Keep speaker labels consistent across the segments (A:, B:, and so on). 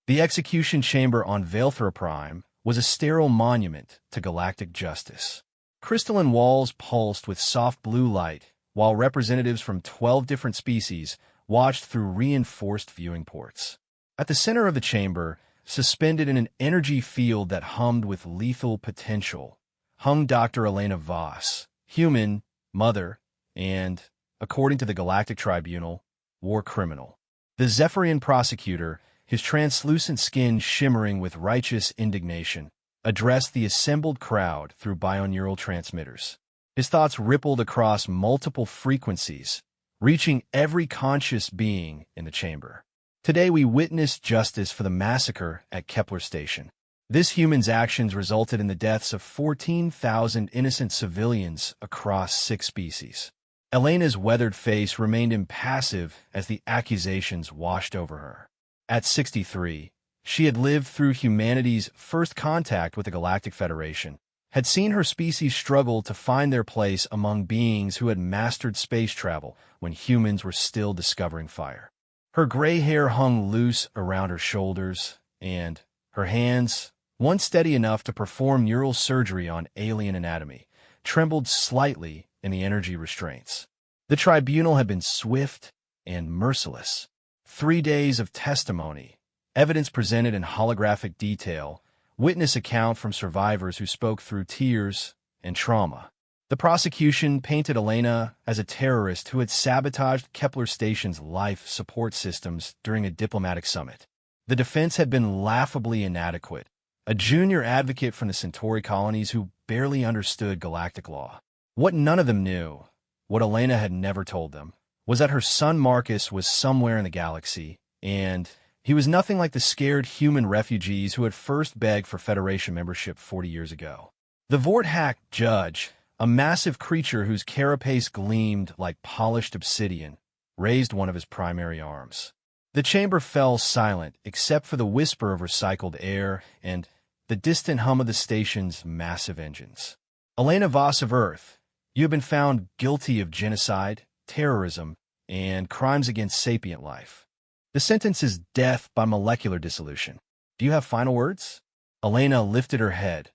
A: The execution chamber on Velthra Prime was a sterile monument to galactic justice. Crystalline walls pulsed with soft blue light, while representatives from 12 different species watched through reinforced viewing ports. At the center of the chamber, suspended in an energy field that hummed with lethal potential, hung Dr. Elena Voss, human, mother, and, according to the Galactic Tribunal, war criminal. The Zephyrian prosecutor, his translucent skin shimmering with righteous indignation, addressed the assembled crowd through bioneural transmitters. His thoughts rippled across multiple frequencies, reaching every conscious being in the chamber. Today we witnessed justice for the massacre at Kepler Station. This human's actions resulted in the deaths of 14,000 innocent civilians across 6 species. Elena's weathered face remained impassive as the accusations washed over her. At 63, she had lived through humanity's first contact with the Galactic Federation, had seen her species struggle to find their place among beings who had mastered space travel when humans were still discovering fire. Her gray hair hung loose around her shoulders, and her hands, once steady enough to perform neural surgery on alien anatomy, trembled slightly in the energy restraints. The tribunal had been swift and merciless. 3 days of testimony, evidence presented in holographic detail, witness account from survivors who spoke through tears and trauma. The prosecution painted Elena as a terrorist who had sabotaged Kepler Station's life support systems during a diplomatic summit. The defense had been laughably inadequate, a junior advocate from the Centauri colonies who barely understood galactic law. What none of them knew, what Elena had never told them, was that her son Marcus was somewhere in the galaxy, and he was nothing like the scared human refugees who had first begged for Federation membership 40 years ago. The Vorthack judge, a massive creature whose carapace gleamed like polished obsidian, raised one of his primary arms. The chamber fell silent except for the whisper of recycled air and the distant hum of the station's massive engines. Elena Voss of Earth, you have been found guilty of genocide, terrorism, and crimes against sapient life. The sentence is death by molecular dissolution. Do you have final words? Elena lifted her head,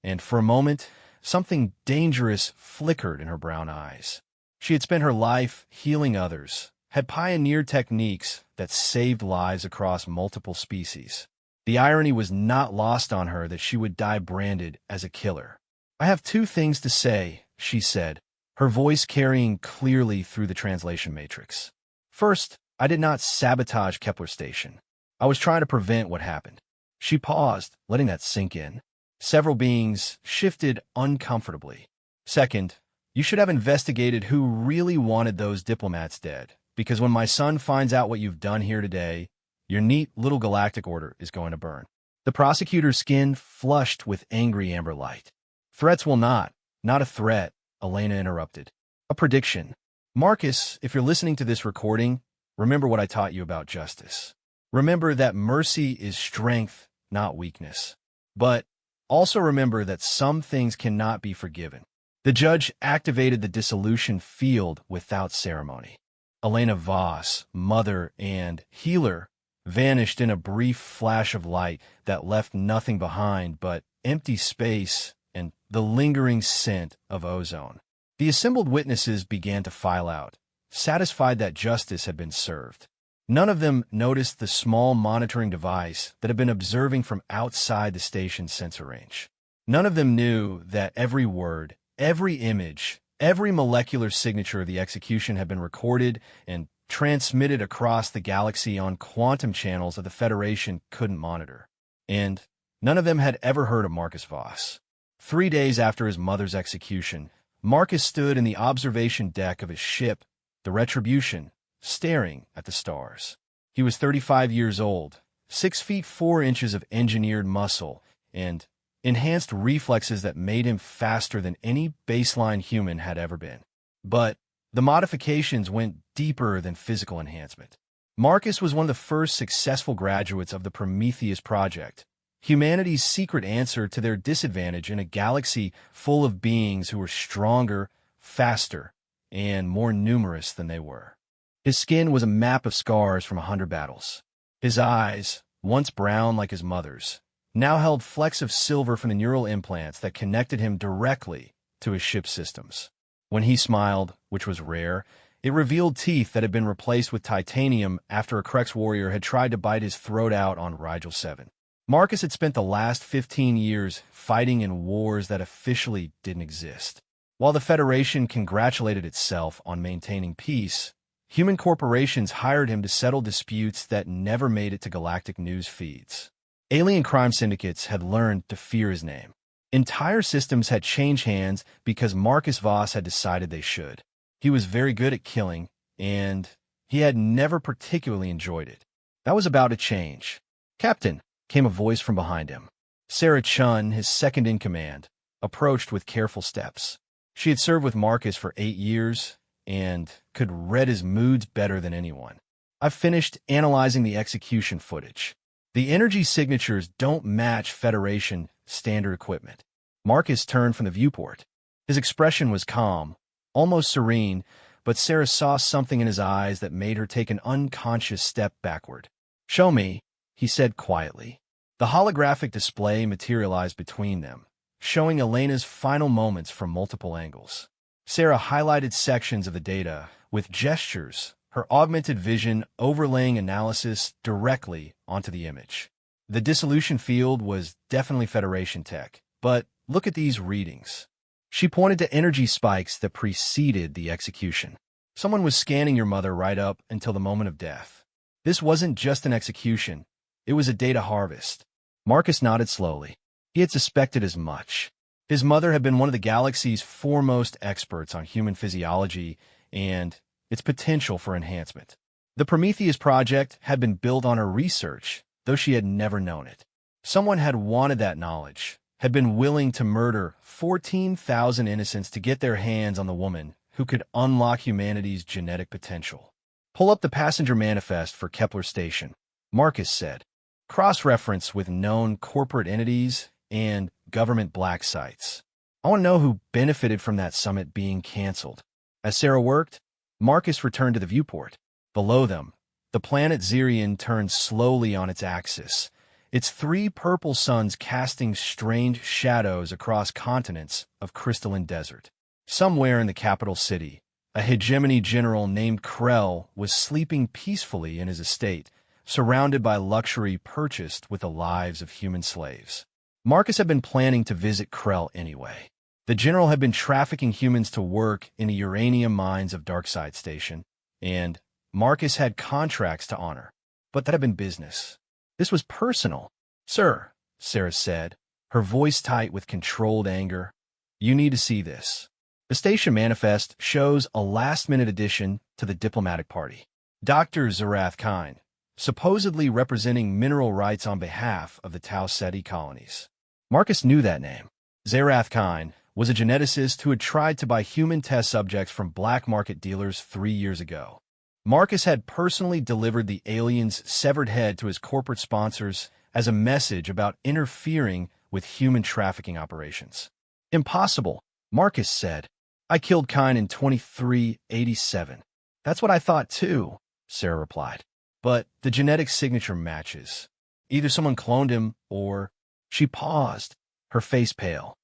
A: and for a moment, something dangerous flickered in her brown eyes. She had spent her life healing others, had pioneered techniques that saved lives across multiple species. The irony was not lost on her that she would die branded as a killer. I have 2 things to say, she said, her voice carrying clearly through the translation matrix. First, I did not sabotage Kepler Station. I was trying to prevent what happened. She paused, letting that sink in. Several beings shifted uncomfortably. Second, you should have investigated who really wanted those diplomats dead, because when my son finds out what you've done here today, your neat little galactic order is going to burn. The prosecutor's skin flushed with angry amber light. Threats will not a threat, Elena interrupted. A prediction. Marcus, if you're listening to this recording, remember what I taught you about justice. Remember that mercy is strength, not weakness. But also remember that some things cannot be forgiven. The judge activated the dissolution field without ceremony. Elena Voss, mother and healer, vanished in a brief flash of light that left nothing behind but empty space and the lingering scent of ozone. The assembled witnesses began to file out, satisfied that justice had been served. None of them noticed the small monitoring device that had been observing from outside the station's sensor range. None of them knew that every word, every image, every molecular signature of the execution had been recorded and transmitted across the galaxy on quantum channels that the Federation couldn't monitor. And none of them had ever heard of Marcus Voss. 3 days after his mother's execution, Marcus stood in the observation deck of his ship, the Retribution, staring at the stars. He was 35 years old, 6 feet 4 inches of engineered muscle, and enhanced reflexes that made him faster than any baseline human had ever been. But the modifications went deeper than physical enhancement. Marcus was one of the first successful graduates of the Prometheus Project, humanity's secret answer to their disadvantage in a galaxy full of beings who were stronger, faster, and more numerous than they were. His skin was a map of scars from 100 battles. His eyes, once brown like his mother's, now held flecks of silver from the neural implants that connected him directly to his ship's systems. When he smiled, which was rare, it revealed teeth that had been replaced with titanium after a Krex warrior had tried to bite his throat out on Rigel 7. Marcus had spent the last 15 years fighting in wars that officially didn't exist. While the Federation congratulated itself on maintaining peace, human corporations hired him to settle disputes that never made it to galactic news feeds. Alien crime syndicates had learned to fear his name. Entire systems had changed hands because Marcus Voss had decided they should. He was very good at killing, and he had never particularly enjoyed it. That was about to change. "Captain," came a voice from behind him. Sarah Chun, his second-in-command, approached with careful steps. She had served with Marcus for 8 years and could read his moods better than anyone. "I've finished analyzing the execution footage. The energy signatures don't match Federation standard equipment." Marcus turned from the viewport. His expression was calm, almost serene, but Sarah saw something in his eyes that made her take an unconscious step backward. "Show me," he said quietly. The holographic display materialized between them, showing Elena's final moments from multiple angles. Sarah highlighted sections of the data with gestures, her augmented vision overlaying analysis directly onto the image. The dissolution field was definitely Federation tech, but look at these readings. She pointed to energy spikes that preceded the execution. Someone was scanning your mother right up until the moment of death. This wasn't just an execution, it was a data harvest. Marcus nodded slowly. He had suspected as much. His mother had been one of the galaxy's foremost experts on human physiology and its potential for enhancement. The Prometheus project had been built on her research, though she had never known it. Someone had wanted that knowledge, had been willing to murder 14,000 innocents to get their hands on the woman who could unlock humanity's genetic potential. "Pull up the passenger manifest for Kepler Station," Marcus said. "Cross-reference with known corporate entities and government black sites. I want to know who benefited from that summit being canceled." As Sarah worked, Marcus returned to the viewport. Below them, the planet Xerion turned slowly on its axis, its 3 purple suns casting strange shadows across continents of crystalline desert. Somewhere in the capital city, a hegemony general named Krell was sleeping peacefully in his estate, surrounded by luxury purchased with the lives of human slaves. Marcus had been planning to visit Krell anyway. The general had been trafficking humans to work in the uranium mines of Darkside Station, and Marcus had contracts to honor, but that had been business. This was personal. "Sir," Sarah said, her voice tight with controlled anger, "you need to see this." The station manifest shows a last-minute addition to the diplomatic party. Dr. Zarath Kine, supposedly representing mineral rights on behalf of the Tau Ceti colonies. Marcus knew that name. Zarath Kine was a geneticist who had tried to buy human test subjects from black market dealers 3 years ago. Marcus had personally delivered the alien's severed head to his corporate sponsors as a message about interfering with human trafficking operations. "Impossible," Marcus said. "I killed Kine in 2387. "That's what I thought too," Sarah replied. "But the genetic signature matches. Either someone cloned him or—" She paused, her face pale.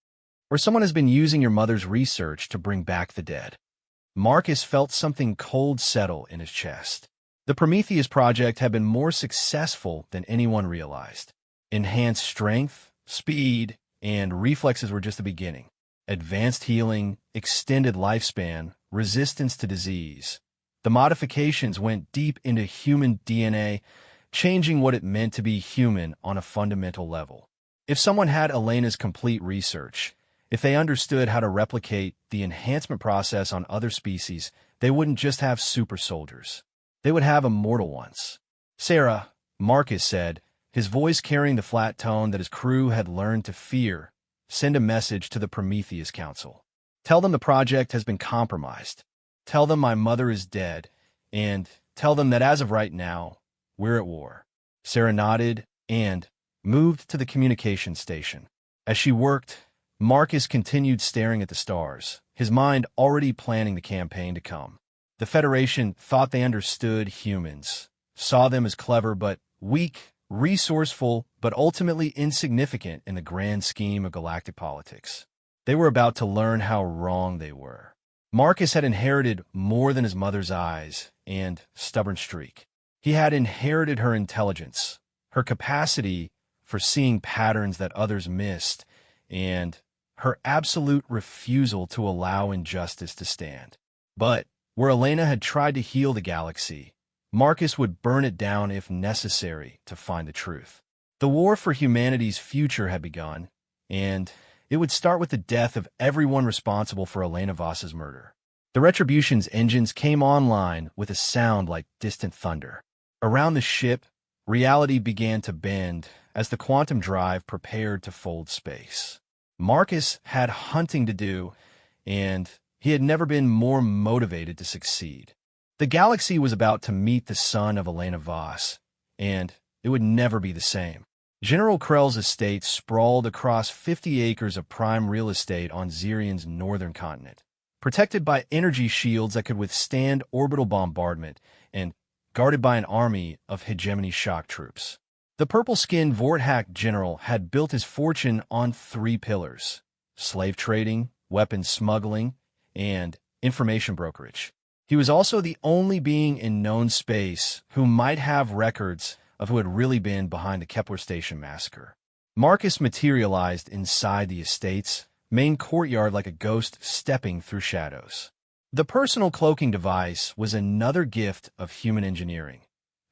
A: "Or someone has been using your mother's research to bring back the dead." Marcus felt something cold settle in his chest. The Prometheus project had been more successful than anyone realized. Enhanced strength, speed, and reflexes were just the beginning. Advanced healing, extended lifespan, resistance to disease. The modifications went deep into human DNA, changing what it meant to be human on a fundamental level. If someone had Elena's complete research, if they understood how to replicate the enhancement process on other species, they wouldn't just have super soldiers. They would have immortal ones. "Sarah," Marcus said, his voice carrying the flat tone that his crew had learned to fear, "send a message to the Prometheus Council. Tell them the project has been compromised. Tell them my mother is dead, and tell them that as of right now, we're at war." Sarah nodded and moved to the communication station. As she worked, Marcus continued staring at the stars, his mind already planning the campaign to come. The Federation thought they understood humans, saw them as clever but weak resourceful, but ultimately insignificant in the grand scheme of galactic politics. They were about to learn how wrong they were. Marcus had inherited more than his mother's eyes and stubborn streak. He had inherited her intelligence, her capacity for seeing patterns that others missed, and her absolute refusal to allow injustice to stand. But where Elena had tried to heal the galaxy, Marcus would burn it down if necessary to find the truth. The war for humanity's future had begun, and it would start with the death of everyone responsible for Elena Voss's murder. The Retribution's engines came online with a sound like distant thunder. Around the ship, reality began to bend as the quantum drive prepared to fold space. Marcus had hunting to do, and he had never been more motivated to succeed. The galaxy was about to meet the son of Elena Voss, and it would never be the same. General Krell's estate sprawled across 50 acres of prime real estate on Zirian's northern continent, protected by energy shields that could withstand orbital bombardment and guarded by an army of hegemony shock troops. The purple-skinned Vorthak general had built his fortune on 3 pillars: slave trading, weapons smuggling, and information brokerage. He was also the only being in known space who might have records of who had really been behind the Kepler Station massacre. Marcus materialized inside the estate's main courtyard like a ghost stepping through shadows. The personal cloaking device was another gift of human engineering.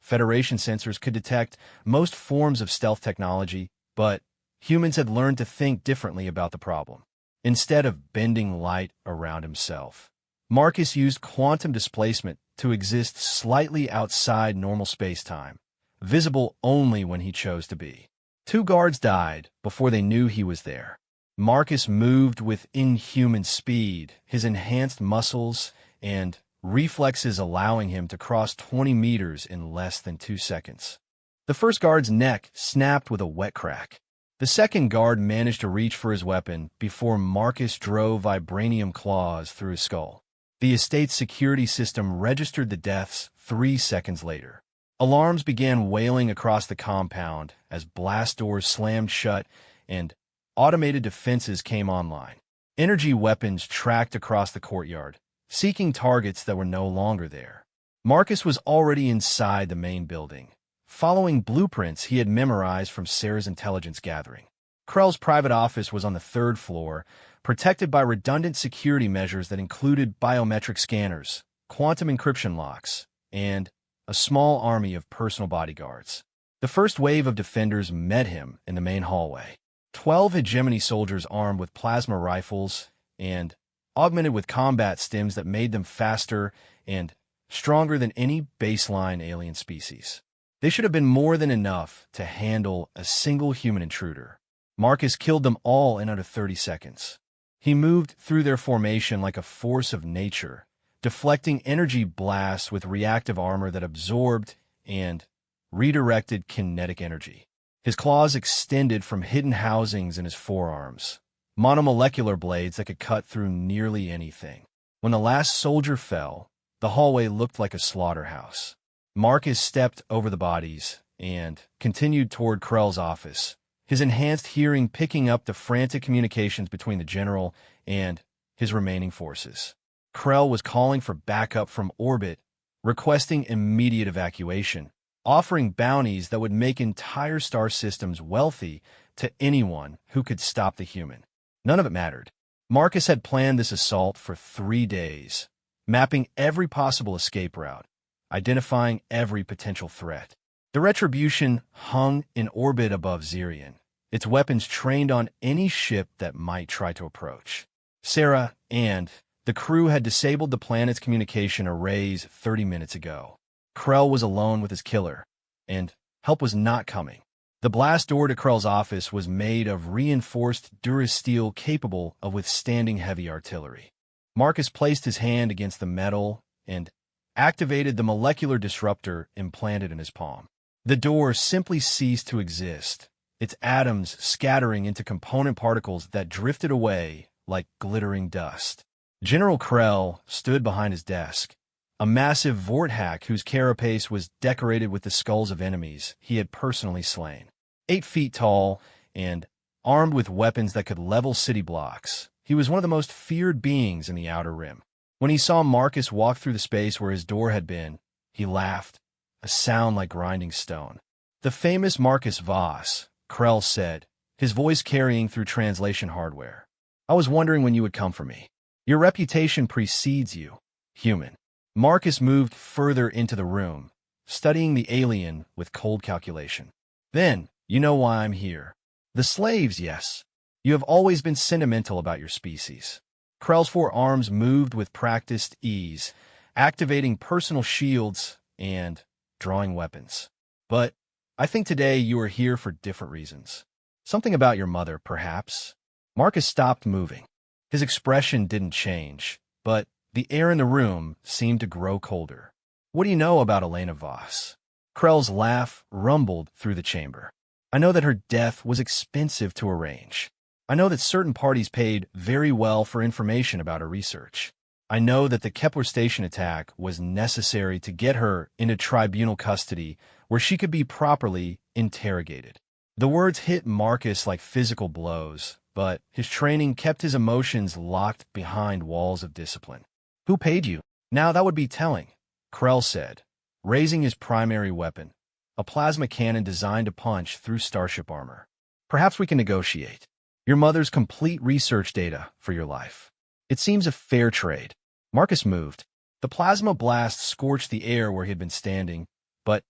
A: Federation sensors could detect most forms of stealth technology, but humans had learned to think differently about the problem. Instead of bending light around himself, Marcus used quantum displacement to exist slightly outside normal space-time, visible only when he chose to be. 2 guards died before they knew he was there. Marcus moved with inhuman speed, his enhanced muscles and reflexes allowing him to cross 20 meters in less than 2 seconds. The first guard's neck snapped with a wet crack. The second guard managed to reach for his weapon before Marcus drove vibranium claws through his skull. The estate's security system registered the deaths 3 seconds later. Alarms began wailing across the compound as blast doors slammed shut and automated defenses came online. Energy weapons tracked across the courtyard, seeking targets that were no longer there. Marcus was already inside the main building, following blueprints he had memorized from Sarah's intelligence gathering. Krell's private office was on the 3rd floor, protected by redundant security measures that included biometric scanners, quantum encryption locks, and a small army of personal bodyguards. The first wave of defenders met him in the main hallway. 12 hegemony soldiers armed with plasma rifles and augmented with combat stims that made them faster and stronger than any baseline alien species. They should have been more than enough to handle a single human intruder. Marcus killed them all in under 30 seconds. He moved through their formation like a force of nature, deflecting energy blasts with reactive armor that absorbed and redirected kinetic energy. His claws extended from hidden housings in his forearms, monomolecular blades that could cut through nearly anything. When the last soldier fell, the hallway looked like a slaughterhouse. Marcus stepped over the bodies and continued toward Krell's office, his enhanced hearing picking up the frantic communications between the general and his remaining forces. Krell was calling for backup from orbit, requesting immediate evacuation, offering bounties that would make entire star systems wealthy to anyone who could stop the human. None of it mattered. Marcus had planned this assault for 3 days, mapping every possible escape route, identifying every potential threat. The Retribution hung in orbit above Zirian, its weapons trained on any ship that might try to approach. Sarah and the crew had disabled the planet's communication arrays 30 minutes ago. Krell was alone with his killer, and help was not coming. The blast door to Krell's office was made of reinforced durasteel capable of withstanding heavy artillery. Marcus placed his hand against the metal and activated the molecular disruptor implanted in his palm. The door simply ceased to exist, its atoms scattering into component particles that drifted away like glittering dust. General Krell stood behind his desk, a massive vorthack whose carapace was decorated with the skulls of enemies he had personally slain. 8 feet tall and armed with weapons that could level city blocks, he was one of the most feared beings in the Outer Rim. When he saw Marcus walk through the space where his door had been, he laughed, a sound like grinding stone. "The famous Marcus Voss," Krell said, his voice carrying through translation hardware. "I was wondering when you would come for me. Your reputation precedes you, human." Marcus moved further into the room, studying the alien with cold calculation. "Then, you know why I'm here. The slaves, yes. You have always been sentimental about your species." Krell's 4 arms moved with practiced ease, activating personal shields and drawing weapons. "But I think today you are here for different reasons. Something about your mother, perhaps." Marcus stopped moving. His expression didn't change, but the air in the room seemed to grow colder. "What do you know about Elena Voss?" Krell's laugh rumbled through the chamber. "I know that her death was expensive to arrange. I know that certain parties paid very well for information about her research. I know that the Kepler Station attack was necessary to get her into tribunal custody where she could be properly interrogated." The words hit Marcus like physical blows, but his training kept his emotions locked behind walls of discipline. "Who paid you?" "Now that would be telling," Krell said, raising his primary weapon, a plasma cannon designed to punch through starship armor. "Perhaps we can negotiate. Your mother's complete research data for your life. It seems a fair trade." Marcus moved. The plasma blast scorched the air where he had been standing, but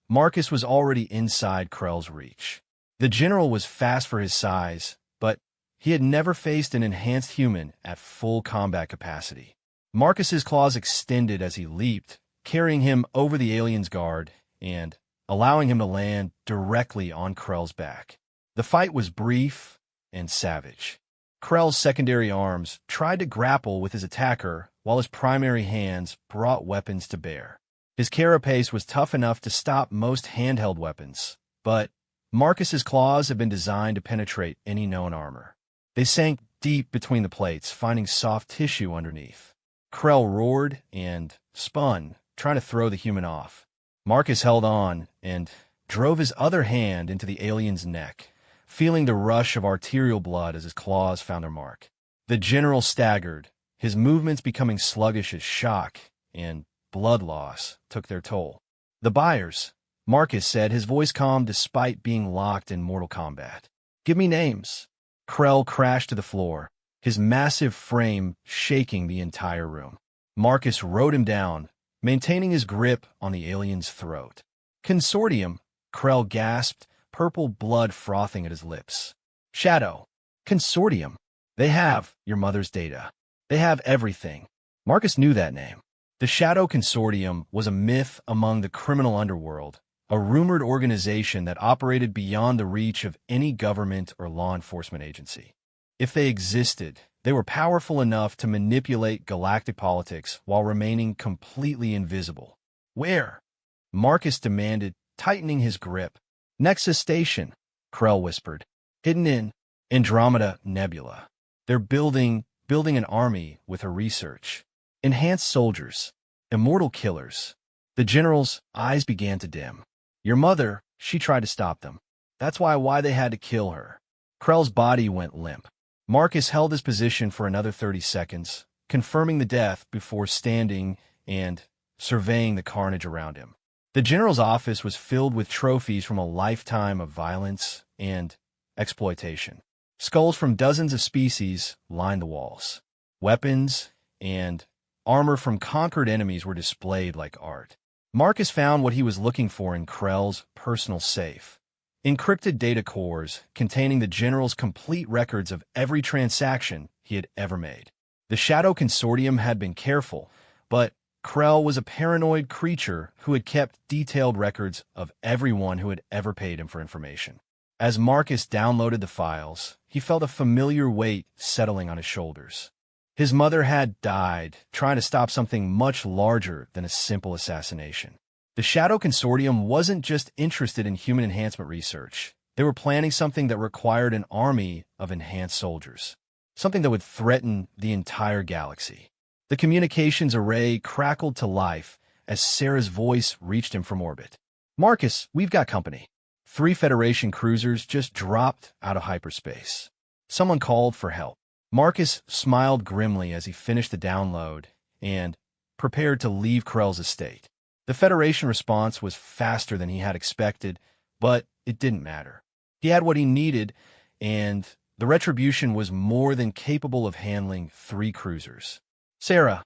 A: Marcus was already inside Krell's reach. The general was fast for his size, but he had never faced an enhanced human at full combat capacity. Marcus's claws extended as he leaped, carrying him over the alien's guard and allowing him to land directly on Krell's back. The fight was brief and savage. Krell's secondary arms tried to grapple with his attacker while his primary hands brought weapons to bear. His carapace was tough enough to stop most handheld weapons, but Marcus's claws had been designed to penetrate any known armor. They sank deep between the plates, finding soft tissue underneath. Krell roared and spun, trying to throw the human off. Marcus held on and drove his other hand into the alien's neck, feeling the rush of arterial blood as his claws found their mark. The general staggered, his movements becoming sluggish as shock and blood loss took their toll. "The buyers," Marcus said, his voice calm despite being locked in mortal combat. "Give me names." Krell crashed to the floor, his massive frame shaking the entire room. Marcus rode him down, maintaining his grip on the alien's throat. "Consortium," Krell gasped, purple blood frothing at his lips. "Shadow." "Consortium. They have your mother's data. They have everything." Marcus knew that name. The Shadow Consortium was a myth among the criminal underworld, a rumored organization that operated beyond the reach of any government or law enforcement agency. If they existed, they were powerful enough to manipulate galactic politics while remaining completely invisible. "Where?" Marcus demanded, tightening his grip. "Nexus Station," Krell whispered. "Hidden in Andromeda Nebula. They're building an army with her research. Enhanced soldiers. Immortal killers." The general's eyes began to dim. "Your mother, she tried to stop them. That's why they had to kill her." Krell's body went limp. Marcus held his position for another 30 seconds, confirming the death before standing and surveying the carnage around him. The general's office was filled with trophies from a lifetime of violence and exploitation. Skulls from dozens of species lined the walls. Weapons and armor from conquered enemies were displayed like art. Marcus found what he was looking for in Krell's personal safe. Encrypted data cores containing the general's complete records of every transaction he had ever made. The Shadow Consortium had been careful, but Krell was a paranoid creature who had kept detailed records of everyone who had ever paid him for information. As Marcus downloaded the files, he felt a familiar weight settling on his shoulders. His mother had died, trying to stop something much larger than a simple assassination. The Shadow Consortium wasn't just interested in human enhancement research. They were planning something that required an army of enhanced soldiers, something that would threaten the entire galaxy. The communications array crackled to life as Sarah's voice reached him from orbit. "Marcus, we've got company." 3 Federation cruisers just dropped out of hyperspace. Someone called for help. Marcus smiled grimly as he finished the download and prepared to leave Krell's estate. The Federation response was faster than he had expected, but it didn't matter. He had what he needed, and the Retribution was more than capable of handling 3 cruisers. "Sarah,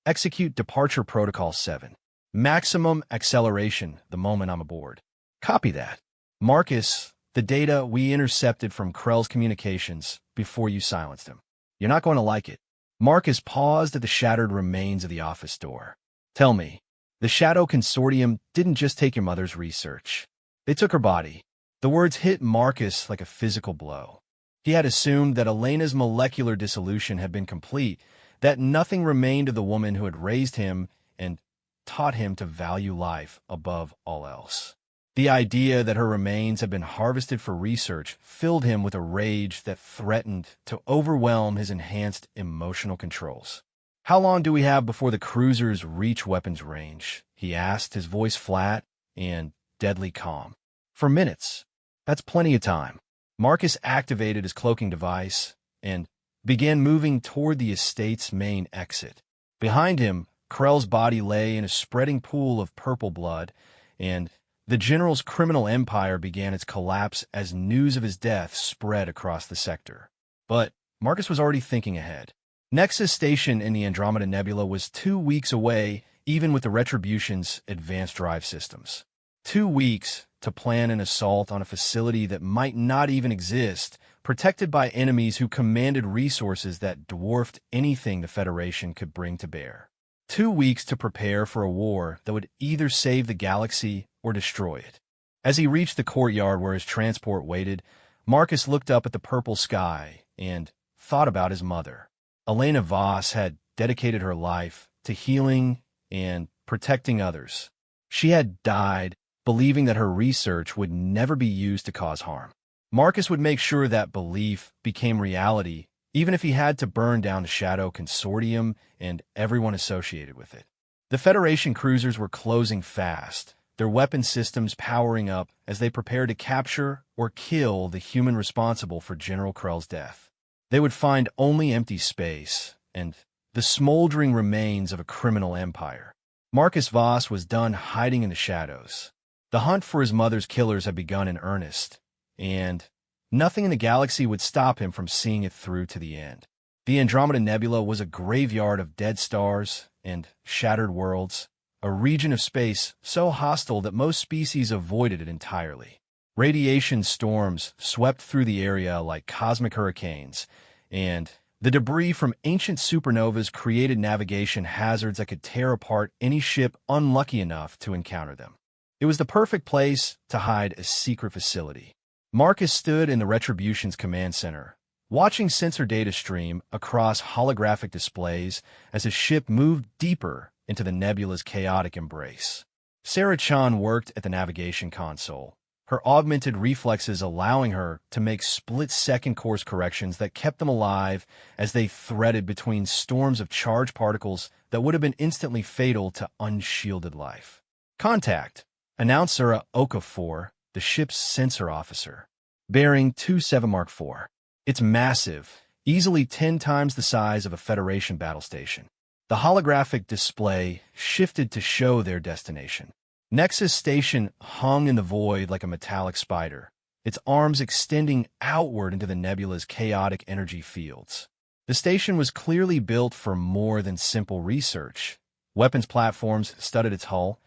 A: execute Departure Protocol 7. Maximum acceleration the moment I'm aboard." "Copy that." "Marcus, the data we intercepted from Krell's communications before you silenced him. You're not going to like it." Marcus paused at the shattered remains of the office door. "Tell me, the Shadow Consortium didn't just take your mother's research. They took her body." The words hit Marcus like a physical blow. He had assumed that Elena's molecular dissolution had been complete, that nothing remained of the woman who had raised him and taught him to value life above all else. The idea that her remains had been harvested for research filled him with a rage that threatened to overwhelm his enhanced emotional controls. "How long do we have before the cruisers reach weapons range?" he asked, his voice flat and deadly calm. "For minutes. That's plenty of time." Marcus activated his cloaking device and began moving toward the estate's main exit. Behind him, Krell's body lay in a spreading pool of purple blood, and the General's criminal empire began its collapse as news of his death spread across the sector. But Marcus was already thinking ahead. Nexus Station in the Andromeda Nebula was 2 weeks away, even with the Retribution's advanced drive systems. 2 weeks to plan an assault on a facility that might not even exist, protected by enemies who commanded resources that dwarfed anything the Federation could bring to bear. 2 weeks to prepare for a war that would either save the galaxy or destroy it. As he reached the courtyard where his transport waited, Marcus looked up at the purple sky and thought about his mother. Elena Voss had dedicated her life to healing and protecting others. She had died believing that her research would never be used to cause harm. Marcus would make sure that belief became reality, even if he had to burn down the Shadow Consortium and everyone associated with it. The Federation cruisers were closing fast, their weapon systems powering up as they prepared to capture or kill the human responsible for General Krell's death. They would find only empty space and the smoldering remains of a criminal empire. Marcus Voss was done hiding in the shadows. The hunt for his mother's killers had begun in earnest, and nothing in the galaxy would stop him from seeing it through to the end. The Andromeda Nebula was a graveyard of dead stars and shattered worlds, a region of space so hostile that most species avoided it entirely. Radiation storms swept through the area like cosmic hurricanes, and the debris from ancient supernovas created navigation hazards that could tear apart any ship unlucky enough to encounter them. It was the perfect place to hide a secret facility. Marcus stood in the Retribution's command center, watching sensor data stream across holographic displays as his ship moved deeper into the nebula's chaotic embrace. Sarah Chan worked at the navigation console, her augmented reflexes allowing her to make split-second course corrections that kept them alive as they threaded between storms of charged particles that would have been instantly fatal to unshielded life. "Contact," announced Sarah Okafor, the ship's sensor officer. "Bearing 27 Mark IV. It's massive, easily 10 times the size of a Federation battle station." The holographic display shifted to show their destination. Nexus Station hung in the void like a metallic spider, its arms extending outward into the nebula's chaotic energy fields. The station was clearly built for more than simple research. Weapons platforms studded its hull,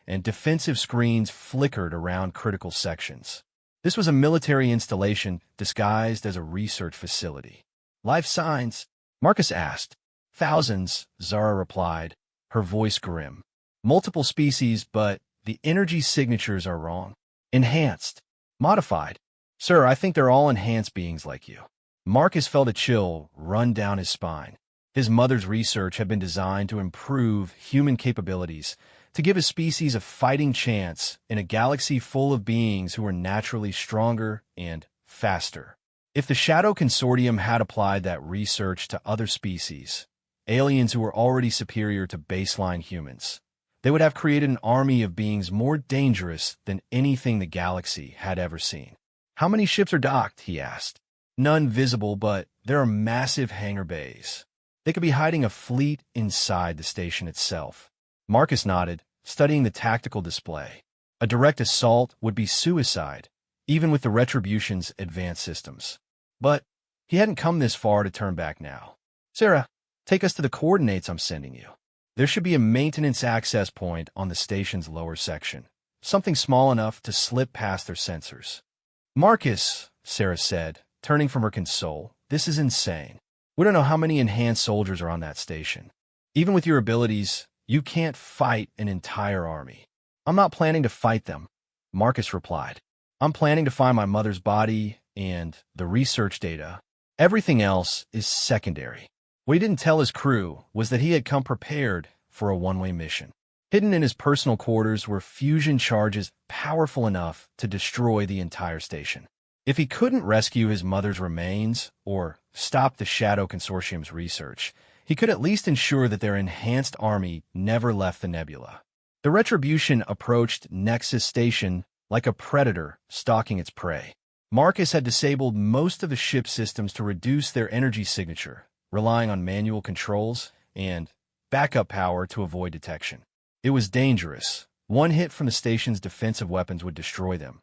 A: and defensive screens flickered around critical sections. This was a military installation disguised as a research facility. "Life signs?" Marcus asked. "Thousands," Zara replied, her voice grim. "Multiple species, but the energy signatures are wrong. Enhanced. Modified. Sir, I think they're all enhanced beings like you." Marcus felt a chill run down his spine. His mother's research had been designed to improve human capabilities, to give a species a fighting chance in a galaxy full of beings who were naturally stronger and faster. If the Shadow Consortium had applied that research to other species, aliens who were already superior to baseline humans. They would have created an army of beings more dangerous than anything the galaxy had ever seen. "How many ships are docked?" he asked. "None visible, but there are massive hangar bays. They could be hiding a fleet inside the station itself." Marcus nodded, studying the tactical display. A direct assault would be suicide, even with the Retribution's advanced systems. But he hadn't come this far to turn back now. "Sarah, take us to the coordinates I'm sending you. There should be a maintenance access point on the station's lower section, something small enough to slip past their sensors." "Marcus," Sarah said, turning from her console, "this is insane. We don't know how many enhanced soldiers are on that station. Even with your abilities, you can't fight an entire army." "I'm not planning to fight them," Marcus replied. "I'm planning to find my mother's body and the research data. Everything else is secondary." What he didn't tell his crew was that he had come prepared for a one-way mission. Hidden in his personal quarters were fusion charges powerful enough to destroy the entire station. If he couldn't rescue his mother's remains or stop the Shadow Consortium's research, he could at least ensure that their enhanced army never left the nebula. The Retribution approached Nexus Station like a predator stalking its prey. Marcus had disabled most of the ship systems to reduce their energy signature, relying on manual controls and backup power to avoid detection. It was dangerous. One hit from the station's defensive weapons would destroy them.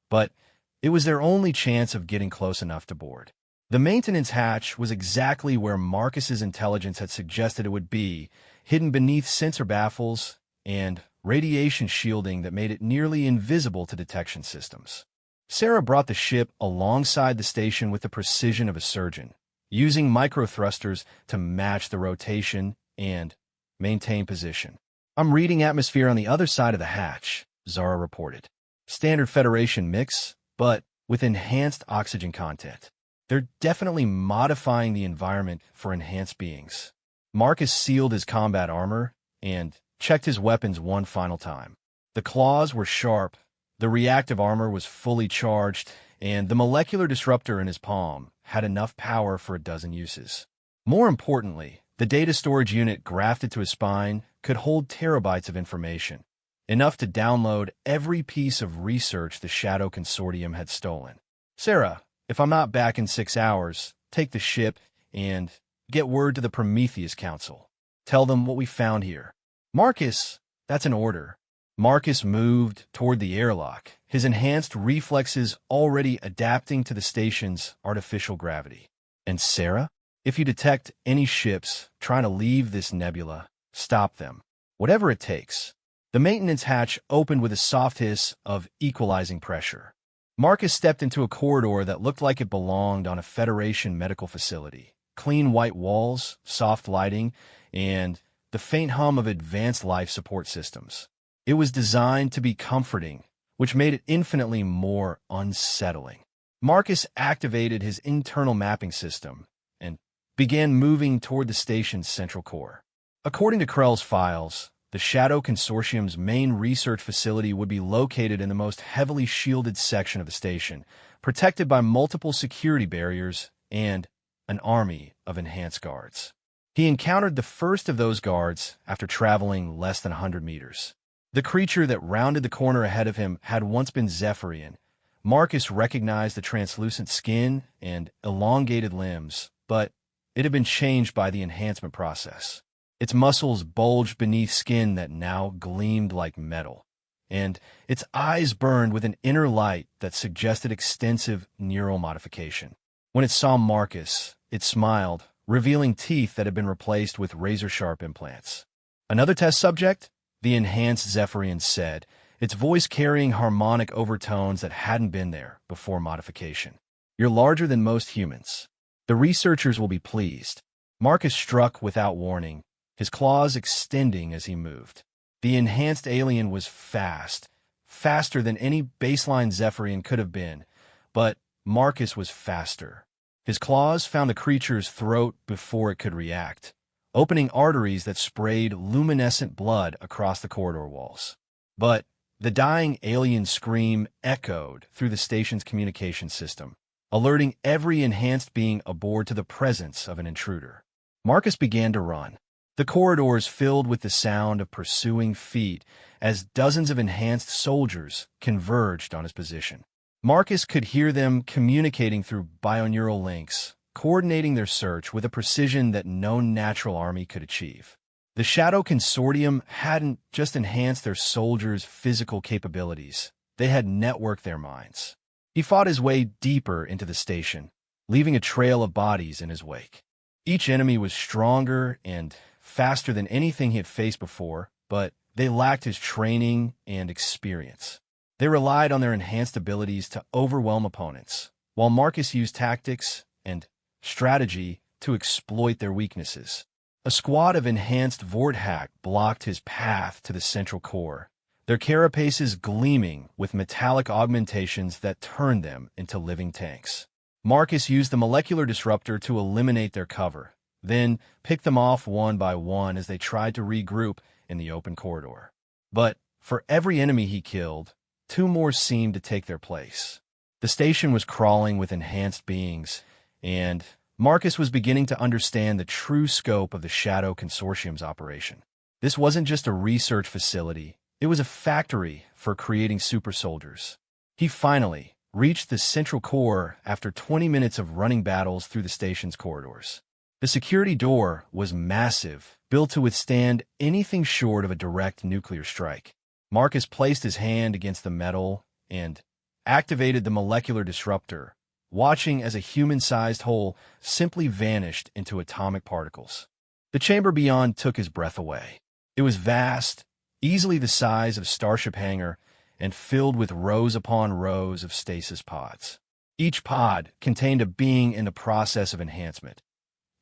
A: But it was their only chance of getting close enough to board. The maintenance hatch was exactly where Marcus's intelligence had suggested it would be, hidden beneath sensor baffles and radiation shielding that made it nearly invisible to detection systems. Sarah brought the ship alongside the station with the precision of a surgeon, using micro-thrusters to match the rotation and maintain position. "I'm reading atmosphere on the other side of the hatch," Zara reported. "Standard Federation mix, but with enhanced oxygen content. They're definitely modifying the environment for enhanced beings." Marcus sealed his combat armor and checked his weapons one final time. The claws were sharp, the reactive armor was fully charged, and the molecular disruptor in his palm had enough power for a dozen uses. More importantly, the data storage unit grafted to his spine could hold terabytes of information, enough to download every piece of research the Shadow Consortium had stolen. "Sarah, if I'm not back in 6 hours, take the ship and get word to the Prometheus Council. Tell them what we found here." "Marcus, that's an order." Marcus moved toward the airlock, his enhanced reflexes already adapting to the station's artificial gravity. "And Sarah, if you detect any ships trying to leave this nebula, stop them. Whatever it takes." The maintenance hatch opened with a soft hiss of equalizing pressure. Marcus stepped into a corridor that looked like it belonged on a Federation medical facility. Clean white walls, soft lighting, and the faint hum of advanced life support systems. It was designed to be comforting, which made it infinitely more unsettling. Marcus activated his internal mapping system and began moving toward the station's central core. According to Krell's files, the Shadow Consortium's main research facility would be located in the most heavily shielded section of the station, protected by multiple security barriers and an army of enhanced guards. He encountered the first of those guards after traveling less than 100 meters. The creature that rounded the corner ahead of him had once been Zephyrian. Marcus recognized the translucent skin and elongated limbs, but it had been changed by the enhancement process. Its muscles bulged beneath skin that now gleamed like metal, and its eyes burned with an inner light that suggested extensive neural modification. When it saw Marcus, it smiled, revealing teeth that had been replaced with razor-sharp implants. "Another test subject?" the enhanced Zephyrian said, its voice carrying harmonic overtones that hadn't been there before modification. "You're larger than most humans. The researchers will be pleased." Marcus struck without warning, his claws extending as he moved. The enhanced alien was fast, faster than any baseline Zephyrian could have been, but Marcus was faster. His claws found the creature's throat before it could react, opening arteries that sprayed luminescent blood across the corridor walls. But the dying alien's scream echoed through the station's communication system, alerting every enhanced being aboard to the presence of an intruder. Marcus began to run. The corridors filled with the sound of pursuing feet as dozens of enhanced soldiers converged on his position. Marcus could hear them communicating through bioneural links, coordinating their search with a precision that no natural army could achieve. The Shadow Consortium hadn't just enhanced their soldiers' physical capabilities, they had networked their minds. He fought his way deeper into the station, leaving a trail of bodies in his wake. Each enemy was stronger and faster than anything he had faced before, but they lacked his training and experience. They relied on their enhanced abilities to overwhelm opponents, while Marcus used tactics and strategy to exploit their weaknesses. A squad of enhanced Vorthak blocked his path to the central core, their carapaces gleaming with metallic augmentations that turned them into living tanks. Marcus used the molecular disruptor to eliminate their cover, then picked them off one by one as they tried to regroup in the open corridor. But for every enemy he killed, two more seemed to take their place. The station was crawling with enhanced beings, and Marcus was beginning to understand the true scope of the Shadow Consortium's operation. This wasn't just a research facility, it was a factory for creating super soldiers. He finally reached the central core after 20 minutes of running battles through the station's corridors. The security door was massive, built to withstand anything short of a direct nuclear strike. Marcus placed his hand against the metal and activated the molecular disruptor, watching as a human-sized hole simply vanished into atomic particles. The chamber beyond took his breath away. It was vast, easily the size of a starship hangar, and filled with rows upon rows of stasis pods. Each pod contained a being in the process of enhancement,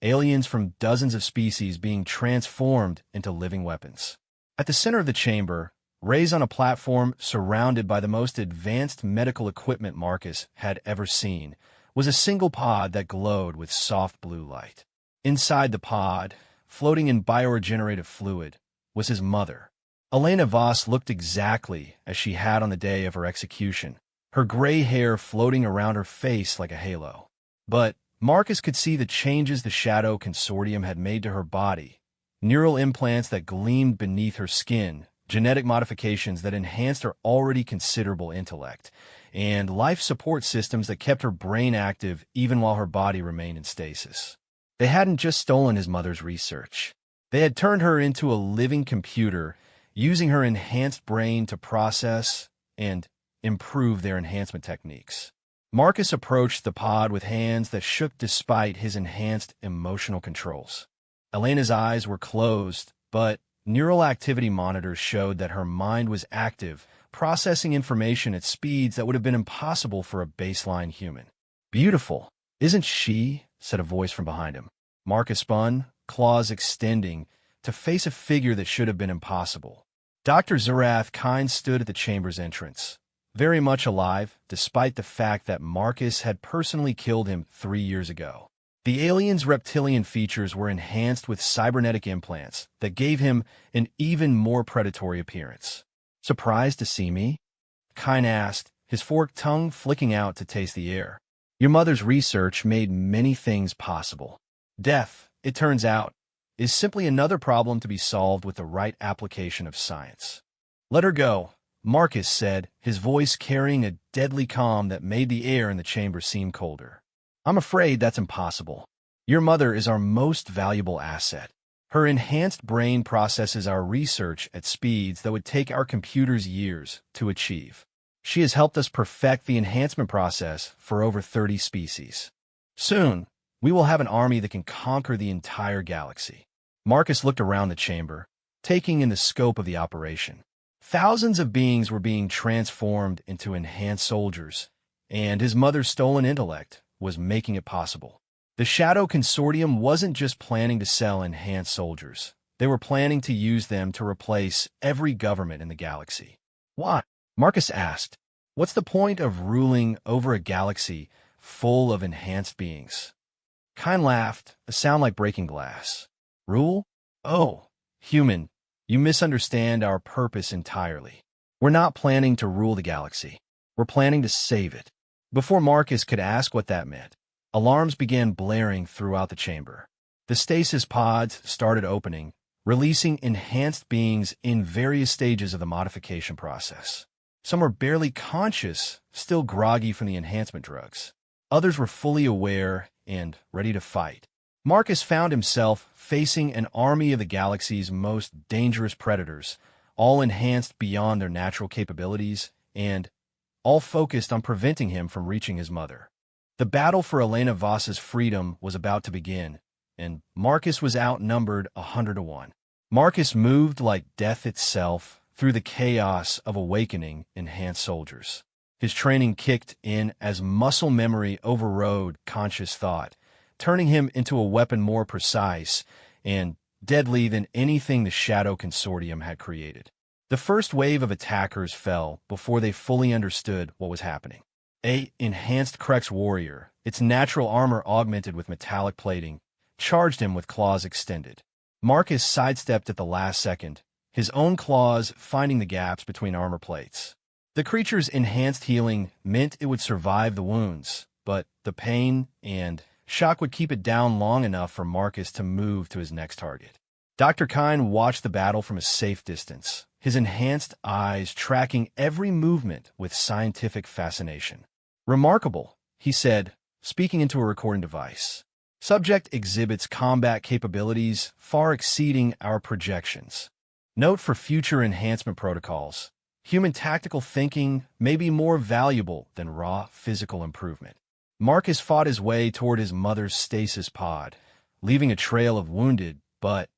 A: aliens from dozens of species being transformed into living weapons. At the center of the chamber, raised on a platform surrounded by the most advanced medical equipment Marcus had ever seen, was a single pod that glowed with soft blue light. Inside the pod, floating in bioregenerative fluid, was his mother. Elena Voss looked exactly as she had on the day of her execution, her gray hair floating around her face like a halo. But Marcus could see the changes the Shadow Consortium had made to her body, neural implants that gleamed beneath her skin, genetic modifications that enhanced her already considerable intellect, and life support systems that kept her brain active even while her body remained in stasis. They hadn't just stolen his mother's research. They had turned her into a living computer, using her enhanced brain to process and improve their enhancement techniques. Marcus approached the pod with hands that shook despite his enhanced emotional controls. Elena's eyes were closed, but neural activity monitors showed that her mind was active, processing information at speeds that would have been impossible for a baseline human. "Beautiful, isn't she?" said a voice from behind him. Marcus spun, claws extending, to face a figure that should have been impossible. Dr. Zarath Kine stood at the chamber's entrance, very much alive, despite the fact that Marcus had personally killed him 3 years ago. The alien's reptilian features were enhanced with cybernetic implants that gave him an even more predatory appearance. "Surprised to see me?" Kine asked, his forked tongue flicking out to taste the air. "Your mother's research made many things possible. Death, it turns out, is simply another problem to be solved with the right application of science." "Let her go," Marcus said, his voice carrying a deadly calm that made the air in the chamber seem colder. "I'm afraid that's impossible. Your mother is our most valuable asset. Her enhanced brain processes our research at speeds that would take our computers years to achieve. She has helped us perfect the enhancement process for over 30 species. Soon, we will have an army that can conquer the entire galaxy." Marcus looked around the chamber, taking in the scope of the operation. Thousands of beings were being transformed into enhanced soldiers, and his mother's stolen intellect was making it possible. The Shadow Consortium wasn't just planning to sell enhanced soldiers. They were planning to use them to replace every government in the galaxy. "Why?" Marcus asked. "What's the point of ruling over a galaxy full of enhanced beings?" Kine laughed, a sound like breaking glass. "Rule? Oh, human, you misunderstand our purpose entirely. We're not planning to rule the galaxy. We're planning to save it." Before Marcus could ask what that meant, alarms began blaring throughout the chamber. The stasis pods started opening, releasing enhanced beings in various stages of the modification process. Some were barely conscious, still groggy from the enhancement drugs. Others were fully aware and ready to fight. Marcus found himself facing an army of the galaxy's most dangerous predators, all enhanced beyond their natural capabilities and all focused on preventing him from reaching his mother. The battle for Elena Voss's freedom was about to begin, and Marcus was outnumbered 100-1. Marcus moved like death itself through the chaos of awakening enhanced soldiers. His training kicked in as muscle memory overrode conscious thought, turning him into a weapon more precise and deadly than anything the Shadow Consortium had created. The first wave of attackers fell before they fully understood what was happening. A enhanced Krex warrior, its natural armor augmented with metallic plating, charged him with claws extended. Marcus sidestepped at the last second, his own claws finding the gaps between armor plates. The creature's enhanced healing meant it would survive the wounds, but the pain and shock would keep it down long enough for Marcus to move to his next target. Dr. Kine watched the battle from a safe distance, his enhanced eyes tracking every movement with scientific fascination. "Remarkable," he said, speaking into a recording device. "Subject exhibits combat capabilities far exceeding our projections. Note for future enhancement protocols, human tactical thinking may be more valuable than raw physical improvement." Marcus fought his way toward his mother's stasis pod, leaving a trail of wounded but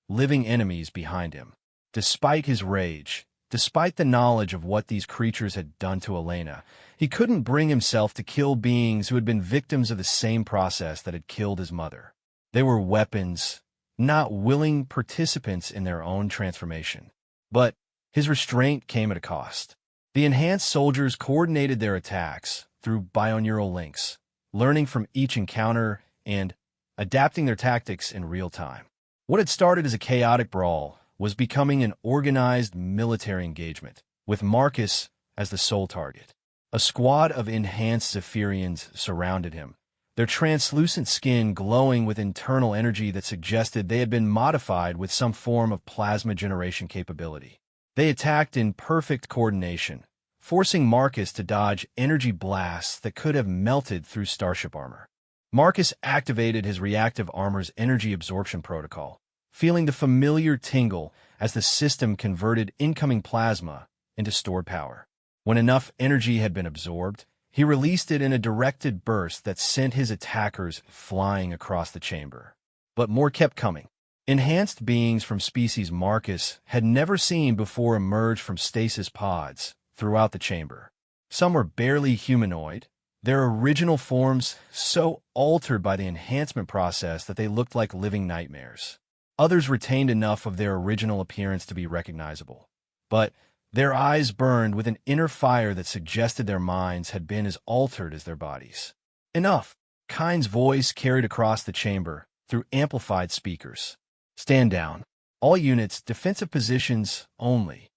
A: living enemies behind him. Despite his rage, despite the knowledge of what these creatures had done to Elena, he couldn't bring himself to kill beings who had been victims of the same process that had killed his mother. They were weapons, not willing participants in their own transformation. But his restraint came at a cost. The enhanced soldiers coordinated their attacks through bioneural links, learning from each encounter and adapting their tactics in real time. What had started as a chaotic brawl was becoming an organized military engagement, with Marcus as the sole target. A squad of enhanced Zephyrians surrounded him, their translucent skin glowing with internal energy that suggested they had been modified with some form of plasma generation capability. They attacked in perfect coordination, forcing Marcus to dodge energy blasts that could have melted through starship armor. Marcus activated his reactive armor's energy absorption protocol, feeling the familiar tingle as the system converted incoming plasma into stored power. When enough energy had been absorbed, he released it in a directed burst that sent his attackers flying across the chamber. But more kept coming. Enhanced beings from species Marcus had never seen before emerged from stasis pods throughout the chamber. Some were barely humanoid, their original forms so altered by the enhancement process that they looked like living nightmares. Others retained enough of their original appearance to be recognizable, but their eyes burned with an inner fire that suggested their minds had been as altered as their bodies. "Enough!" Kine's voice carried across the chamber through amplified speakers. "Stand down. All units, defensive positions only."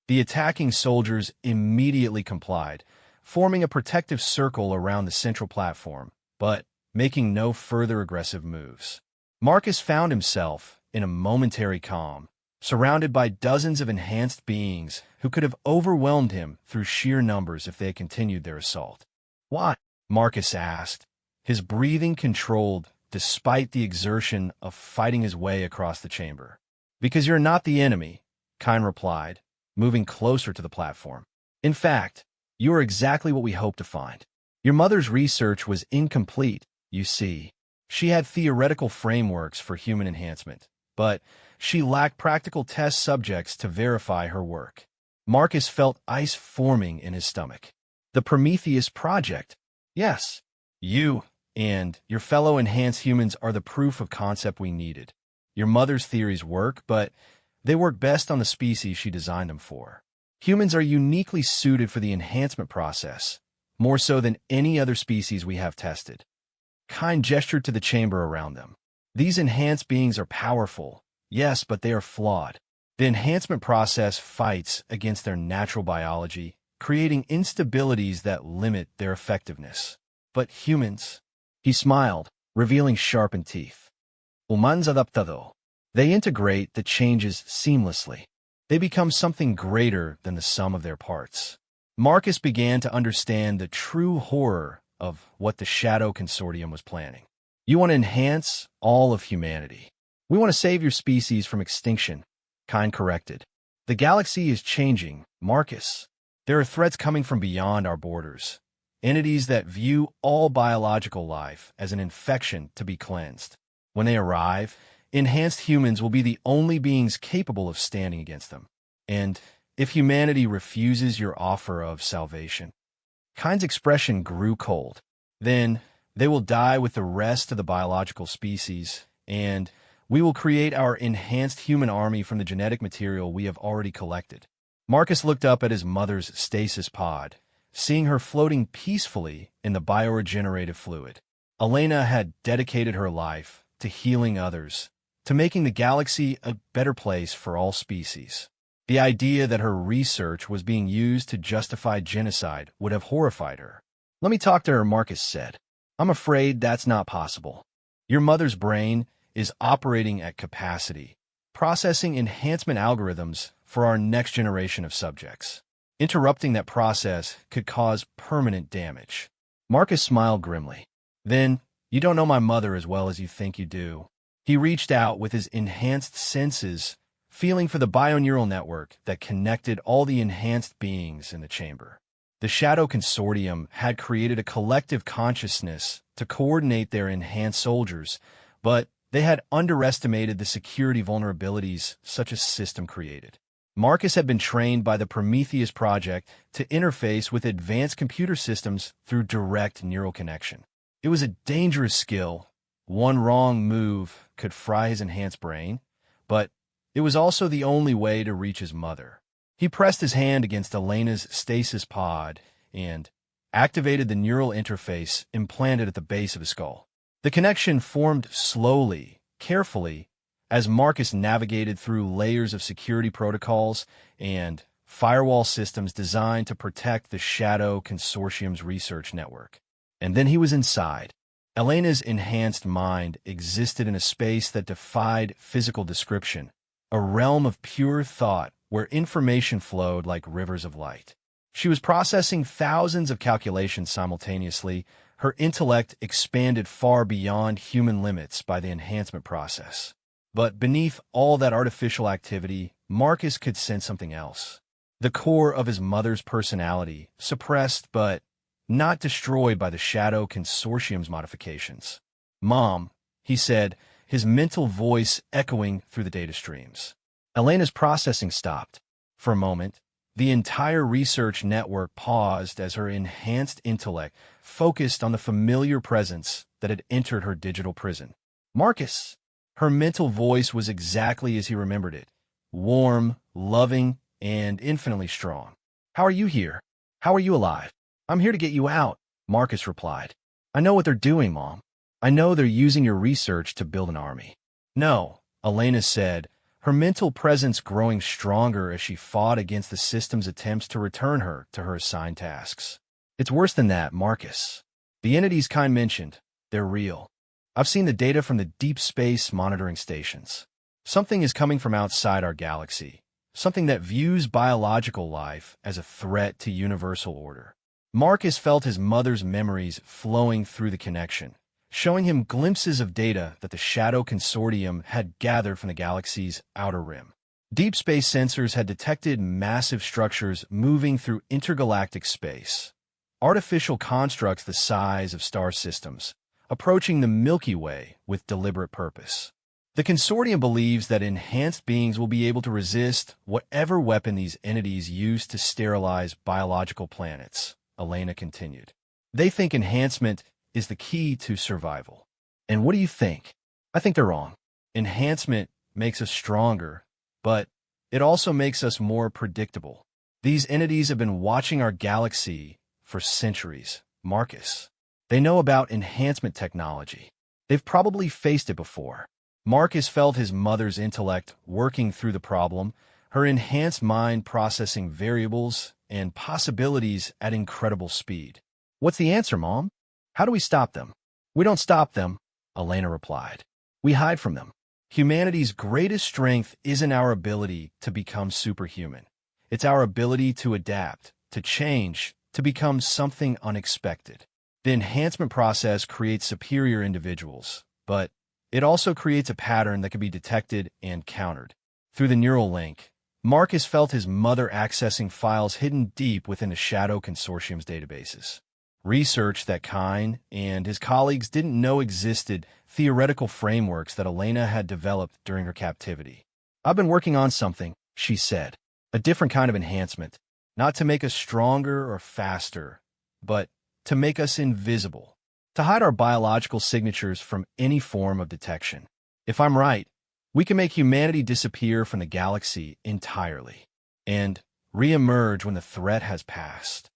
A: The attacking soldiers immediately complied, forming a protective circle around the central platform, but making no further aggressive moves. Marcus found himself in a momentary calm, surrounded by dozens of enhanced beings who could have overwhelmed him through sheer numbers if they had continued their assault. "Why?" Marcus asked, his breathing controlled despite the exertion of fighting his way across the chamber. "Because you're not the enemy," Kine replied, moving closer to the platform. "In fact, you are exactly what we hoped to find. Your mother's research was incomplete, you see. She had theoretical frameworks for human enhancement, but she lacked practical test subjects to verify her work." Marcus felt ice forming in his stomach. "The Prometheus Project. Yes, you and your fellow enhanced humans are the proof of concept we needed. Your mother's theories work, but they work best on the species she designed them for. Humans are uniquely suited for the enhancement process, more so than any other species we have tested." Kine gestured to the chamber around them. "These enhanced beings are powerful, yes, but they are flawed. The enhancement process fights against their natural biology, creating instabilities that limit their effectiveness. But humans..." He smiled, revealing sharpened teeth. Humans adaptado. They integrate the changes seamlessly. They become something greater than the sum of their parts. Marcus began to understand the true horror of what the Shadow Consortium was planning. You want to enhance all of humanity. We want to save your species from extinction. Kind corrected. The galaxy is changing, Marcus. There are threats coming from beyond our borders. Entities that view all biological life as an infection to be cleansed. When they arrive, enhanced humans will be the only beings capable of standing against them. And if humanity refuses your offer of salvation, Kind's expression grew cold. Then they will die with the rest of the biological species, and we will create our enhanced human army from the genetic material we have already collected. Marcus looked up at his mother's stasis pod, seeing her floating peacefully in the bioregenerative fluid. Elena had dedicated her life to healing others, to making the galaxy a better place for all species. The idea that her research was being used to justify genocide would have horrified her. Let me talk to her, Marcus said. I'm afraid that's not possible. Your mother's brain is operating at capacity, processing enhancement algorithms for our next generation of subjects. Interrupting that process could cause permanent damage. Marcus smiled grimly. Then, you don't know my mother as well as you think you do. He reached out with his enhanced senses, feeling for the bioneural network that connected all the enhanced beings in the chamber. The Shadow Consortium had created a collective consciousness to coordinate their enhanced soldiers, but they had underestimated the security vulnerabilities such a system created. Marcus had been trained by the Prometheus project to interface with advanced computer systems through direct neural connection. It was a dangerous skill. One wrong move could fry his enhanced brain, but it was also the only way to reach his mother. He pressed his hand against Elena's stasis pod and activated the neural interface implanted at the base of his skull. The connection formed slowly, carefully, as Marcus navigated through layers of security protocols and firewall systems designed to protect the Shadow Consortium's research network. And then he was inside. Elena's enhanced mind existed in a space that defied physical description, a realm of pure thought where information flowed like rivers of light. She was processing thousands of calculations simultaneously. Her intellect expanded far beyond human limits by the enhancement process. But beneath all that artificial activity, Marcus could sense something else. The core of his mother's personality, suppressed but not destroyed by the Shadow Consortium's modifications. Mom, he said, his mental voice echoing through the data streams. Elena's processing stopped. For a moment, the entire research network paused as her enhanced intellect focused on the familiar presence that had entered her digital prison. Marcus! Her mental voice was exactly as he remembered it. Warm, loving, and infinitely strong. How are you here? How are you alive? I'm here to get you out, Marcus replied. I know what they're doing, Mom. I know they're using your research to build an army. No, Elena said, her mental presence growing stronger as she fought against the system's attempts to return her to her assigned tasks. It's worse than that, Marcus. The entities Kind mentioned, they're real. I've seen the data from the deep space monitoring stations. Something is coming from outside our galaxy, something that views biological life as a threat to universal order. Marcus felt his mother's memories flowing through the connection, showing him glimpses of data that the Shadow Consortium had gathered from the galaxy's outer rim. Deep space sensors had detected massive structures moving through intergalactic space, artificial constructs the size of star systems, approaching the Milky Way with deliberate purpose. The consortium believes that enhanced beings will be able to resist whatever weapon these entities use to sterilize biological planets, Elena continued. They think enhancement is the key to survival. And what do you think? I think they're wrong. Enhancement makes us stronger, but it also makes us more predictable. These entities have been watching our galaxy for centuries, Marcus. They know about enhancement technology. They've probably faced it before. Marcus felt his mother's intellect working through the problem, her enhanced mind processing variables and possibilities at incredible speed. What's the answer, Mom? How do we stop them? We don't stop them, Elena replied. We hide from them. Humanity's greatest strength isn't our ability to become superhuman. It's our ability to adapt, to change, to become something unexpected. The enhancement process creates superior individuals, but it also creates a pattern that can be detected and countered. Through the neural link, Marcus felt his mother accessing files hidden deep within the Shadow Consortium's databases. Research that Kine and his colleagues didn't know existed, theoretical frameworks that Elena had developed during her captivity. "I've been working on something," she said. "A different kind of enhancement, not to make us stronger or faster, but to make us invisible, to hide our biological signatures from any form of detection. If I'm right, we can make humanity disappear from the galaxy entirely and re-emerge when the threat has passed."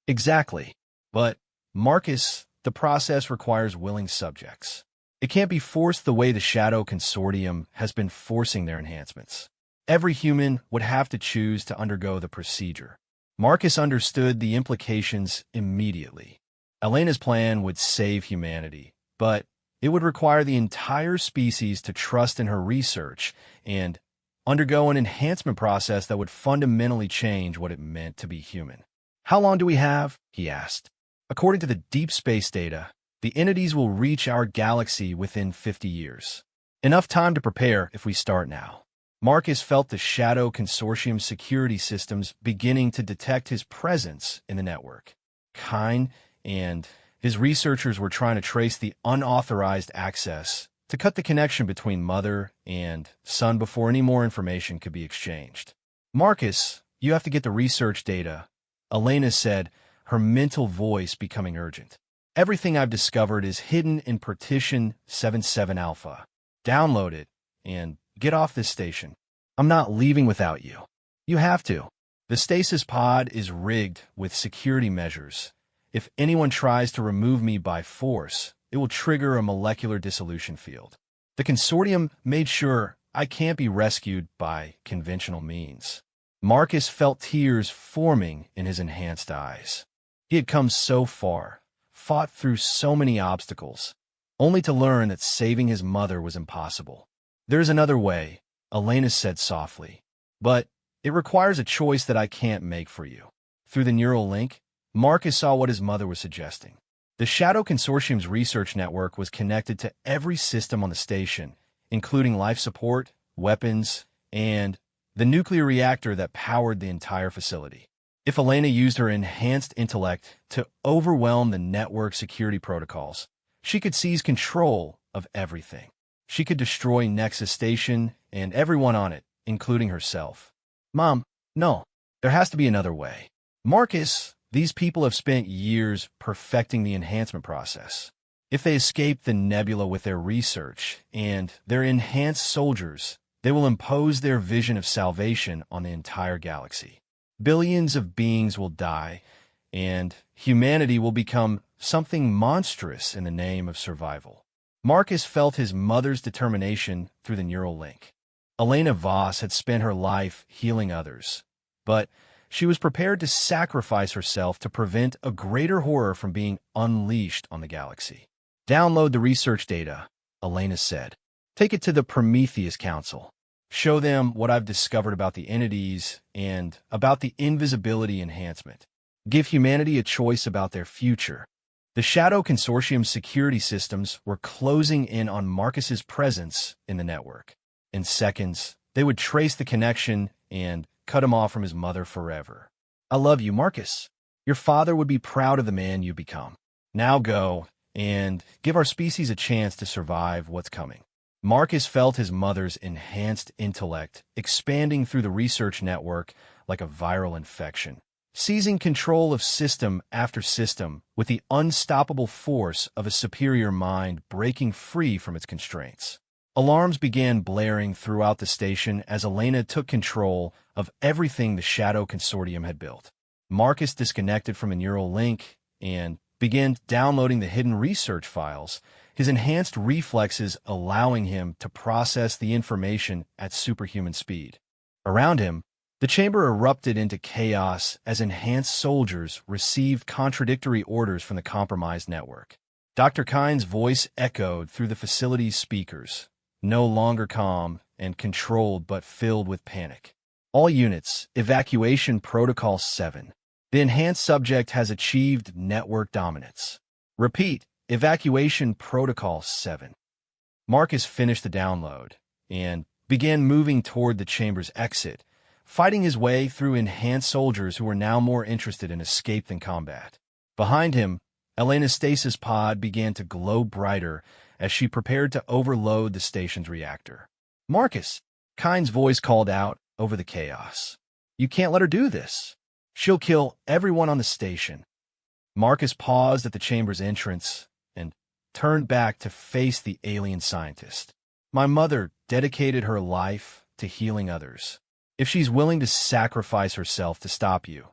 A: Exactly. But, Marcus, the process requires willing subjects. It can't be forced the way the Shadow Consortium has been forcing their enhancements. Every human would have to choose to undergo the procedure. Marcus understood the implications immediately. Elena's plan would save humanity, but it would require the entire species to trust in her research and undergo an enhancement process that would fundamentally change what it meant to be human. "How long do we have?" he asked. "According to the deep space data, the entities will reach our galaxy within 50 years. Enough time to prepare if we start now." Marcus felt the Shadow Consortium security systems beginning to detect his presence in the network. Kine and his researchers were trying to trace the unauthorized access to cut the connection between mother and son before any more information could be exchanged. "Marcus, you have to get the research data," Elena said, her mental voice becoming urgent. "Everything I've discovered is hidden in Partition 77 Alpha. Download it and get off this station. I'm not leaving without you. You have to. The stasis pod is rigged with security measures. If anyone tries to remove me by force, it will trigger a molecular dissolution field. The consortium made sure I can't be rescued by conventional means." Marcus felt tears forming in his enhanced eyes. He had come so far, fought through so many obstacles, only to learn that saving his mother was impossible. "There's another way," Elena said softly, "but it requires a choice that I can't make for you." Through the neural link, Marcus saw what his mother was suggesting. The Shadow Consortium's research network was connected to every system on the station, including life support, weapons, and the nuclear reactor that powered the entire facility. If Elena used her enhanced intellect to overwhelm the network security protocols, she could seize control of everything. She could destroy Nexus Station and everyone on it, including herself. "Mom, no, there has to be another way. Marcus, these people have spent years perfecting the enhancement process. If they escape the nebula with their research and their enhanced soldiers, they will impose their vision of salvation on the entire galaxy. Billions of beings will die, and humanity will become something monstrous in the name of survival." Marcus felt his mother's determination through the neural link. Elena Voss had spent her life healing others, but she was prepared to sacrifice herself to prevent a greater horror from being unleashed on the galaxy. "Download the research data," Elena said. "Take it to the Prometheus Council. Show them what I've discovered about the entities and about the invisibility enhancement. Give humanity a choice about their future." The Shadow Consortium's security systems were closing in on Marcus's presence in the network. In seconds, they would trace the connection and cut him off from his mother forever. "I love you, Marcus. Your father would be proud of the man you become. Now go and give our species a chance to survive what's coming." Marcus felt his mother's enhanced intellect expanding through the research network like a viral infection, seizing control of system after system with the unstoppable force of a superior mind breaking free from its constraints. Alarms began blaring throughout the station as Elena took control of everything the Shadow Consortium had built. Marcus disconnected from a neural link and began downloading the hidden research files, his enhanced reflexes allowing him to process the information at superhuman speed. Around him, the chamber erupted into chaos as enhanced soldiers received contradictory orders from the compromised network. Dr. Kine's voice echoed through the facility's speakers. no longer calm and controlled but filled with panic. All units, Evacuation Protocol 7. The enhanced subject has achieved network dominance. Repeat, Evacuation Protocol 7. Marcus finished the download and began moving toward the chamber's exit, fighting his way through enhanced soldiers who were now more interested in escape than combat. Behind him, Elena's stasis pod began to glow brighter as she prepared to overload the station's reactor. "Marcus," Kyne's voice called out over the chaos. "You can't let her do this. She'll kill everyone on the station." Marcus paused at the chamber's entrance and turned back to face the alien scientist. "My mother dedicated her life to healing others. If she's willing to sacrifice herself to stop you,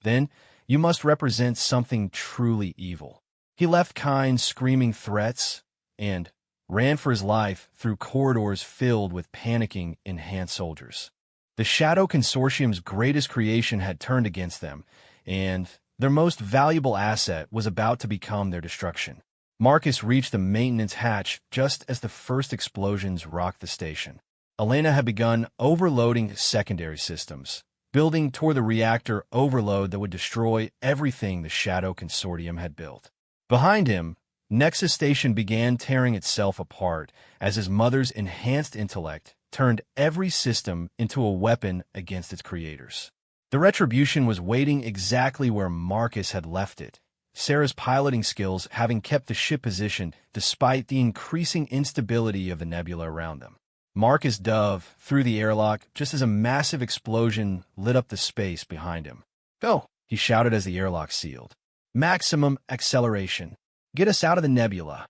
A: then you must represent something truly evil." He left Kyne screaming threats and ran for his life through corridors filled with panicking enhanced soldiers. The Shadow Consortium's greatest creation had turned against them, and their most valuable asset was about to become their destruction. Marcus reached the maintenance hatch just as the first explosions rocked the station. Elena had begun overloading secondary systems, building toward the reactor overload that would destroy everything the Shadow Consortium had built. Behind him, Nexus Station began tearing itself apart as his mother's enhanced intellect turned every system into a weapon against its creators. The retribution was waiting exactly where Marcus had left it, Sarah's piloting skills having kept the ship positioned despite the increasing instability of the nebula around them. Marcus dove through the airlock just as a massive explosion lit up the space behind him. "Go!" he shouted as the airlock sealed. "Maximum acceleration. Get us out of the nebula."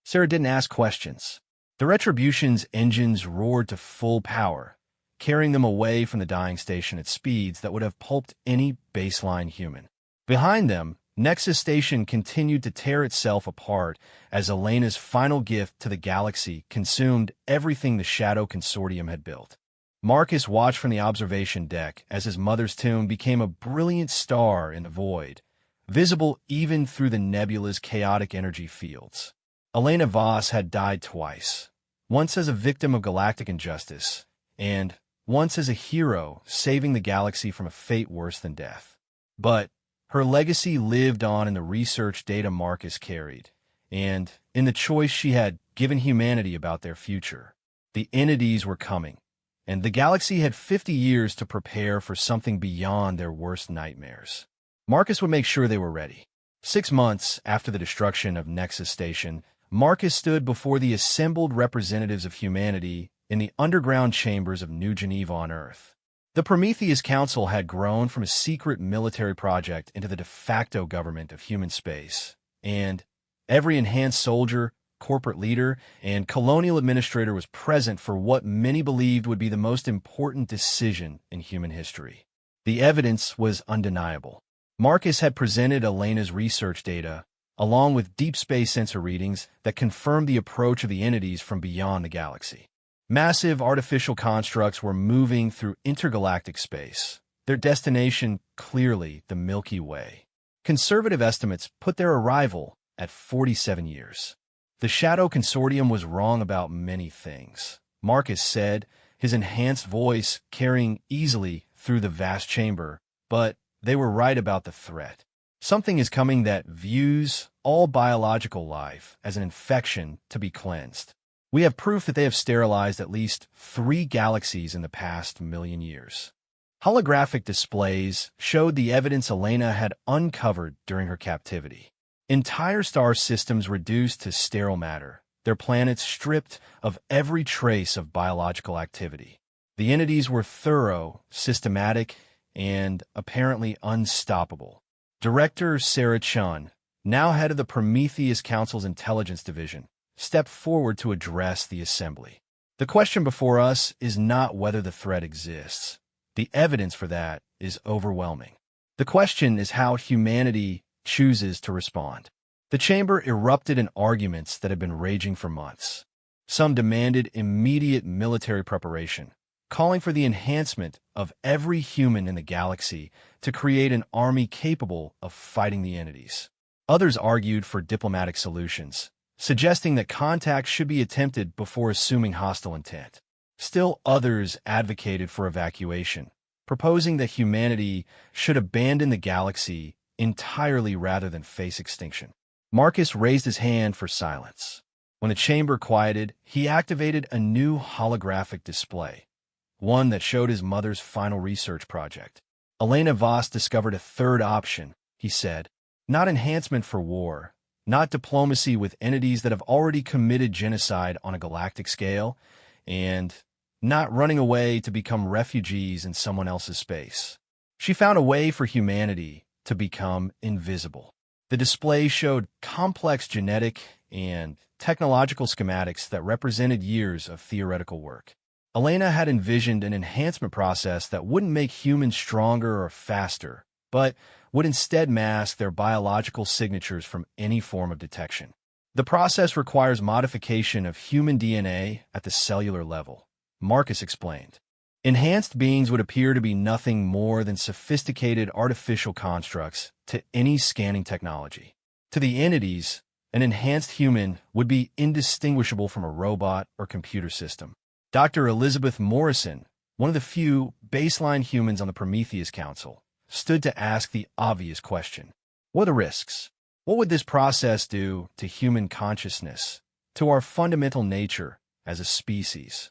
A: Sarah didn't ask questions. The Retribution's engines roared to full power, carrying them away from the dying station at speeds that would have pulped any baseline human. Behind them, Nexus Station continued to tear itself apart as Elena's final gift to the galaxy consumed everything the Shadow Consortium had built. Marcus watched from the observation deck as his mother's tomb became a brilliant star in the void, visible even through the nebula's chaotic energy fields. Elena Voss had died twice, once as a victim of galactic injustice, and once as a hero saving the galaxy from a fate worse than death. But her legacy lived on in the research data Marcus carried, and in the choice she had given humanity about their future. The entities were coming, and the galaxy had 50 years to prepare for something beyond their worst nightmares. Marcus would make sure they were ready. 6 months after the destruction of Nexus Station, Marcus stood before the assembled representatives of humanity in the underground chambers of New Geneva on Earth. The Prometheus Council had grown from a secret military project into the de facto government of human space, and every enhanced soldier, corporate leader, and colonial administrator was present for what many believed would be the most important decision in human history. The evidence was undeniable. Marcus had presented Elena's research data, along with deep space sensor readings that confirmed the approach of the entities from beyond the galaxy. Massive artificial constructs were moving through intergalactic space, their destination clearly the Milky Way. Conservative estimates put their arrival at 47 years. The Shadow Consortium was wrong about many things, Marcus said, his enhanced voice carrying easily through the vast chamber, but they were right about the threat. Something is coming that views all biological life as an infection to be cleansed. We have proof that they have sterilized at least 3 galaxies in the past million years. Holographic displays showed the evidence Elena had uncovered during her captivity. Entire star systems reduced to sterile matter, their planets stripped of every trace of biological activity. The entities were thorough, systematic, and apparently unstoppable. Director Sarah Chun, now head of the Prometheus Council's Intelligence Division, stepped forward to address the assembly. "The question before us is not whether the threat exists. The evidence for that is overwhelming. The question is how humanity chooses to respond." The chamber erupted in arguments that had been raging for months. Some demanded immediate military preparation, calling for the enhancement of every human in the galaxy to create an army capable of fighting the entities. Others argued for diplomatic solutions, suggesting that contact should be attempted before assuming hostile intent. Still others advocated for evacuation, proposing that humanity should abandon the galaxy entirely rather than face extinction. Marcus raised his hand for silence. When the chamber quieted, he activated a new holographic display, one that showed his mother's final research project. Elena Voss discovered a third option, he said. Not enhancement for war, not diplomacy with entities that have already committed genocide on a galactic scale, and not running away to become refugees in someone else's space. She found a way for humanity to become invisible. The display showed complex genetic and technological schematics that represented years of theoretical work. Elena had envisioned an enhancement process that wouldn't make humans stronger or faster, but would instead mask their biological signatures from any form of detection. The process requires modification of human DNA at the cellular level, Marcus explained. Enhanced beings would appear to be nothing more than sophisticated artificial constructs to any scanning technology. To the entities, an enhanced human would be indistinguishable from a robot or computer system. Dr. Elizabeth Morrison, one of the few baseline humans on the Prometheus Council, stood to ask the obvious question. What are the risks? What would this process do to human consciousness, to our fundamental nature as a species?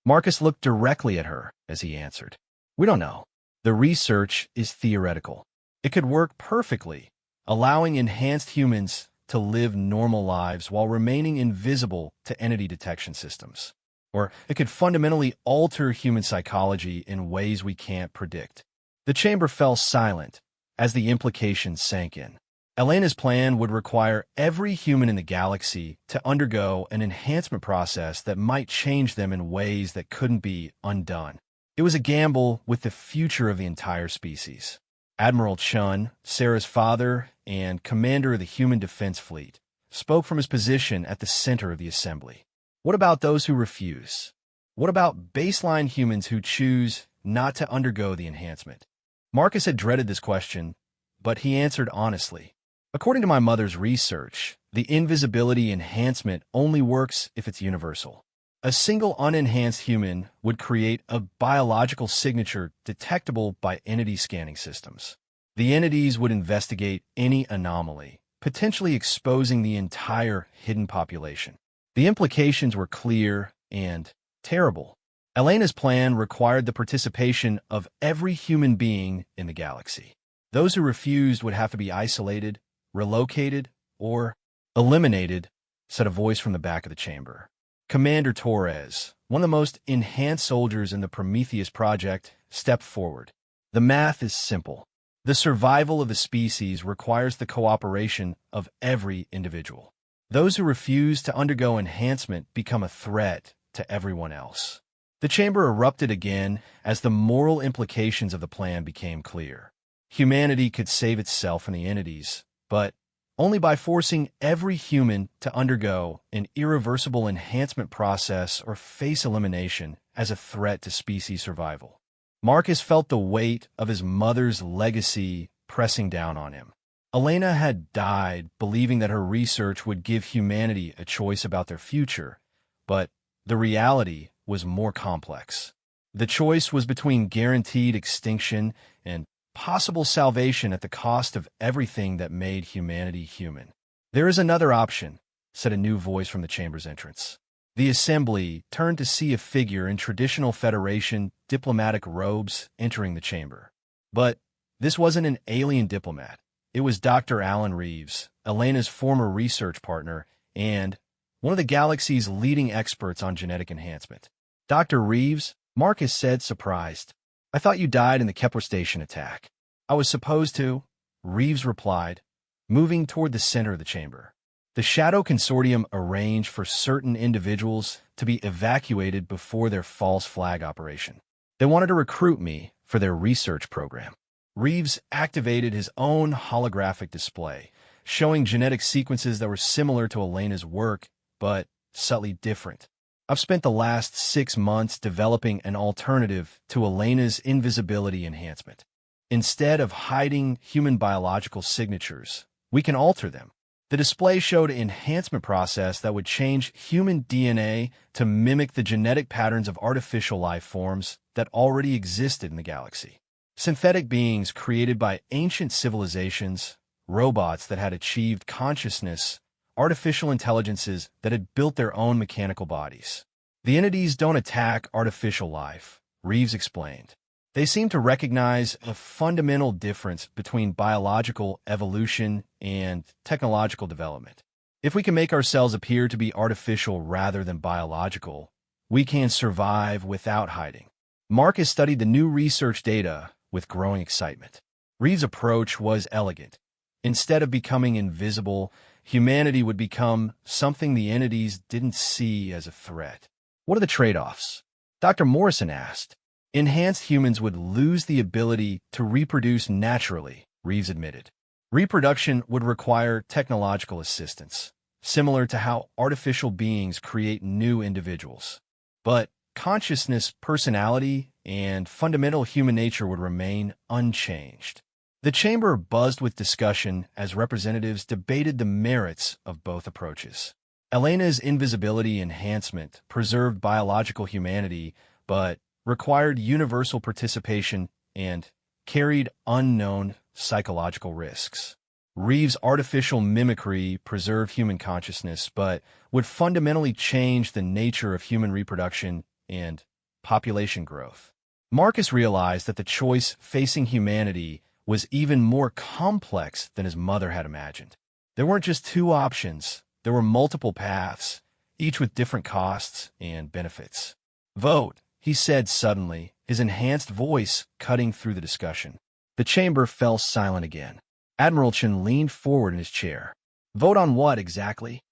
A: Marcus looked directly at her as he answered. We don't know. The research is theoretical. It could work perfectly, allowing enhanced humans to live normal lives while remaining invisible to entity detection systems. Or it could fundamentally alter human psychology in ways we can't predict. The chamber fell silent as the implications sank in. Elena's plan would require every human in the galaxy to undergo an enhancement process that might change them in ways that couldn't be undone. It was a gamble with the future of the entire species. Admiral Chun, Sarah's father and commander of the Human Defense Fleet, spoke from his position at the center of the assembly. What about those who refuse? What about baseline humans who choose not to undergo the enhancement? Marcus had dreaded this question, but he answered honestly. According to my mother's research, the invisibility enhancement only works if it's universal. A single unenhanced human would create a biological signature detectable by entity scanning systems. The entities would investigate any anomaly, potentially exposing the entire hidden population. The implications were clear and terrible. Elena's plan required the participation of every human being in the galaxy. Those who refused would have to be isolated, relocated, or eliminated, said a voice from the back of the chamber. Commander Torres, one of the most enhanced soldiers in the Prometheus project, stepped forward. The math is simple. The survival of the species requires the cooperation of every individual. Those who refuse to undergo enhancement become a threat to everyone else. The chamber erupted again as the moral implications of the plan became clear. Humanity could save itself and the entities, but only by forcing every human to undergo an irreversible enhancement process or face elimination as a threat to species survival. Marcus felt the weight of his mother's legacy pressing down on him. Elena had died believing that her research would give humanity a choice about their future, but the reality was more complex. The choice was between guaranteed extinction and possible salvation at the cost of everything that made humanity human. There is another option, said a new voice from the chamber's entrance. The assembly turned to see a figure in traditional Federation diplomatic robes entering the chamber. But this wasn't an alien diplomat. It was Dr. Alan Reeves, Elena's former research partner, and one of the galaxy's leading experts on genetic enhancement. Dr. Reeves, Marcus said, surprised. I thought you died in the Kepler Station attack. I was supposed to, Reeves replied, moving toward the center of the chamber. The Shadow Consortium arranged for certain individuals to be evacuated before their false flag operation. They wanted to recruit me for their research program. Reeves activated his own holographic display, showing genetic sequences that were similar to Elena's work, but subtly different. I've spent the last 6 months developing an alternative to Elena's invisibility enhancement. Instead of hiding human biological signatures, we can alter them. The display showed an enhancement process that would change human DNA to mimic the genetic patterns of artificial life forms that already existed in the galaxy. Synthetic beings created by ancient civilizations, robots that had achieved consciousness, artificial intelligences that had built their own mechanical bodies. The entities don't attack artificial life, Reeves explained. They seem to recognize a fundamental difference between biological evolution and technological development. If we can make ourselves appear to be artificial rather than biological, we can survive without hiding. Marcus studied the new research data with growing excitement. Reeves' approach was elegant. Instead of becoming invisible, humanity would become something the entities didn't see as a threat. What are the trade-offs? Dr. Morrison asked. Enhanced humans would lose the ability to reproduce naturally, Reeves admitted. Reproduction would require technological assistance, similar to how artificial beings create new individuals. But consciousness, personality, and fundamental human nature would remain unchanged. The chamber buzzed with discussion as representatives debated the merits of both approaches. Elena's invisibility enhancement preserved biological humanity, but required universal participation and carried unknown psychological risks. Reeves' artificial mimicry preserved human consciousness, but would fundamentally change the nature of human reproduction and population growth. Marcus realized that the choice facing humanity was even more complex than his mother had imagined. There weren't just two options, there were multiple paths, each with different costs and benefits. Vote, he said suddenly, his enhanced voice cutting through the discussion. The chamber fell silent again. Admiral Chen leaned forward in his chair. Vote on what exactly?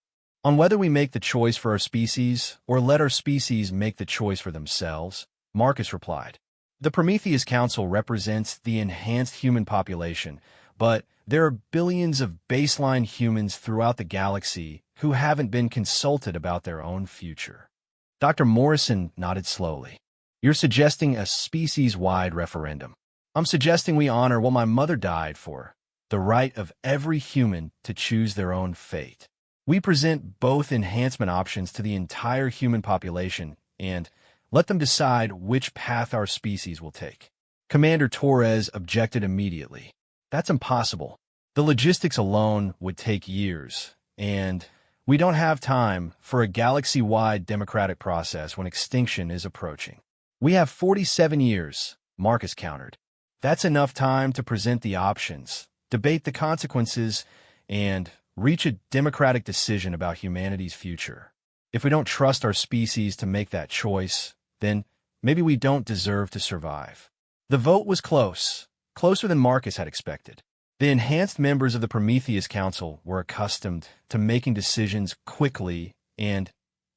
A: On whether we make the choice for our species or let our species make the choice for themselves, Marcus replied. The Prometheus Council represents the enhanced human population, but there are billions of baseline humans throughout the galaxy who haven't been consulted about their own future. Dr. Morrison nodded slowly. You're suggesting a species-wide referendum. I'm suggesting we honor what my mother died for, the right of every human to choose their own fate. We present both enhancement options to the entire human population and let them decide which path our species will take. Commander Torres objected immediately. That's impossible. The logistics alone would take years, and we don't have time for a galaxy-wide democratic process when extinction is approaching. We have 47 years, Marcus countered. That's enough time to present the options, debate the consequences, and reach a democratic decision about humanity's future. If we don't trust our species to make that choice, then maybe we don't deserve to survive. The vote was close, closer than Marcus had expected. The enhanced members of the Prometheus Council were accustomed to making decisions quickly and